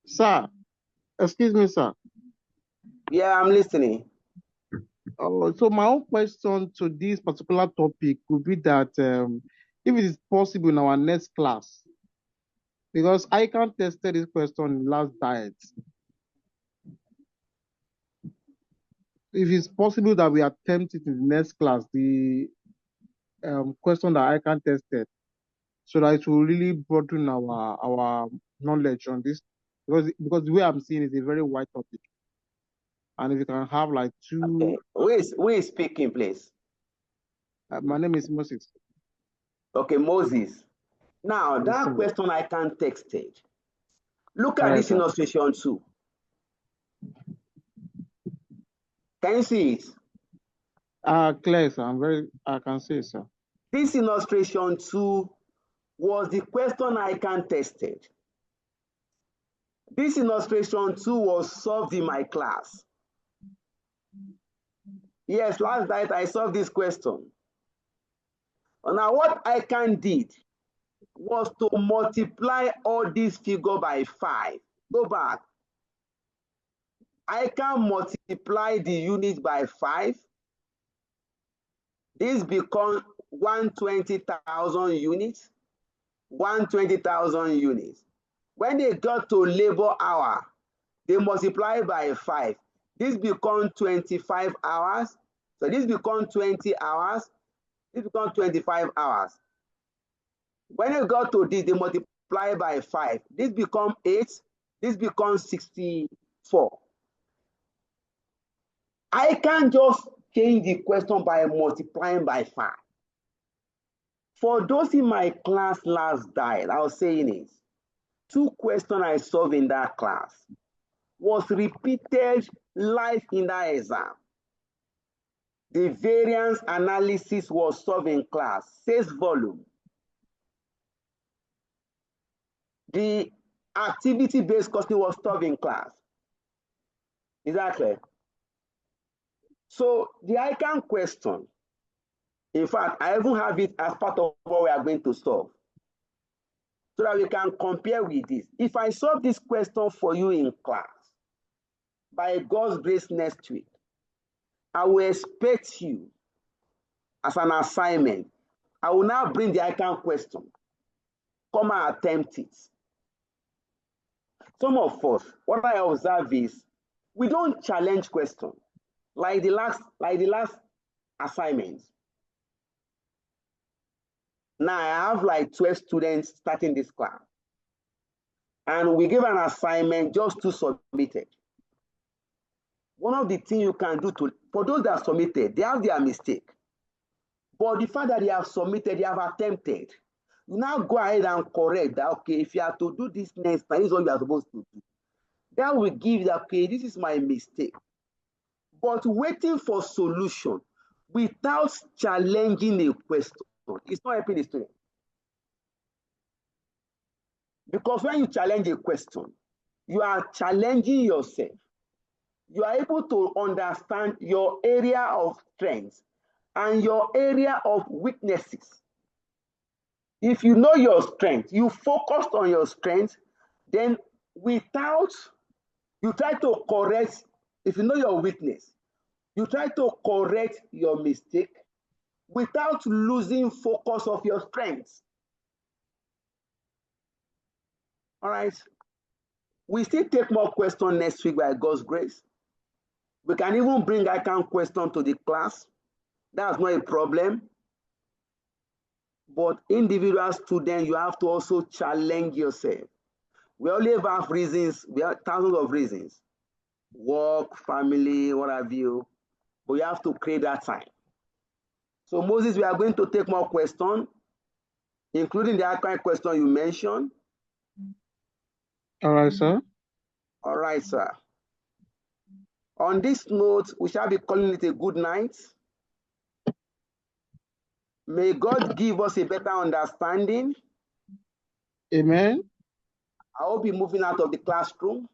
[SPEAKER 5] Sir, excuse me, sir.
[SPEAKER 1] Yeah, I'm listening.
[SPEAKER 5] So my own question to this particular topic would be that if it is possible in our next class, because I can't test this question in last diet. If it's possible that we attempt it in the next class, the question that I can tested, so that it will really broaden our knowledge on this, because the way I'm seeing it is a very wide topic. And if you can have like two.
[SPEAKER 1] Okay. Who is speaking, please?
[SPEAKER 5] My name is Moses.
[SPEAKER 1] Okay, Moses. Now, that question I can text it. Look at this illustration too. Can you see it?
[SPEAKER 5] Clear, sir. I can see it, sir.
[SPEAKER 1] This illustration too was the question I can tested. This illustration too was solved in my class. Yes, last night I solved this question. Now what ICAN did was to multiply all these figures by 5. Go back. ICAN multiply the units by 5. This becomes 120,000 units. 120,000 units. When they got to labor hour, they multiply by 5. This becomes 25 hours. So this becomes 20 hours. This becomes 25 hours. When they got to this, they multiply by 5. This becomes 8. This becomes 64. I can't just change the question by multiplying by 5. For those in my class last diet, I was saying is 2 questions I solved in that class was repeated live in that exam. The variance analysis was solved in class, sales volume. The activity-based costing was solved in class. Is that clear? So the ICAN question, in fact, I even have it as part of what we are going to solve, so that we can compare with this. If I solve this question for you in class, by God's grace next week, I will expect you as an assignment. I will now bring the ICAN question. Come and attempt it. Some of us, what I observe is, we don't challenge questions like the last assignment. Now I have like 12 students starting this class, and we give an assignment, just 2 submitted. One of the things you can do for those that submitted, they have their mistake. But the fact that they have submitted, they have attempted. You now go ahead and correct that, okay, if you have to do this next time, this is what you are supposed to do. That will give that, okay, this is my mistake. But waiting for solution without challenging a question, it's not helping the student. Because when you challenge a question, you are challenging yourself. you are able to understand your area of strength and your area of weaknesses. If you know your strength, you focus on your strength, then without, you try to correct, if you know your weakness, you try to correct your mistake without losing focus of your strength. All right. We still take more questions next week by God's grace. We can even bring ICAN question to the class. That's not a problem. But individual students, you have to also challenge yourself. We only have reasons, we have thousands of reasons. Work, family, what have you. But you have to create that time. So Moses, we are going to take more questions, including the ICAN question you mentioned.
[SPEAKER 5] All right, sir.
[SPEAKER 1] All right, sir. On this note, we shall be calling it a good night. May God give us a better understanding.
[SPEAKER 5] Amen.
[SPEAKER 1] I will be moving out of the classroom.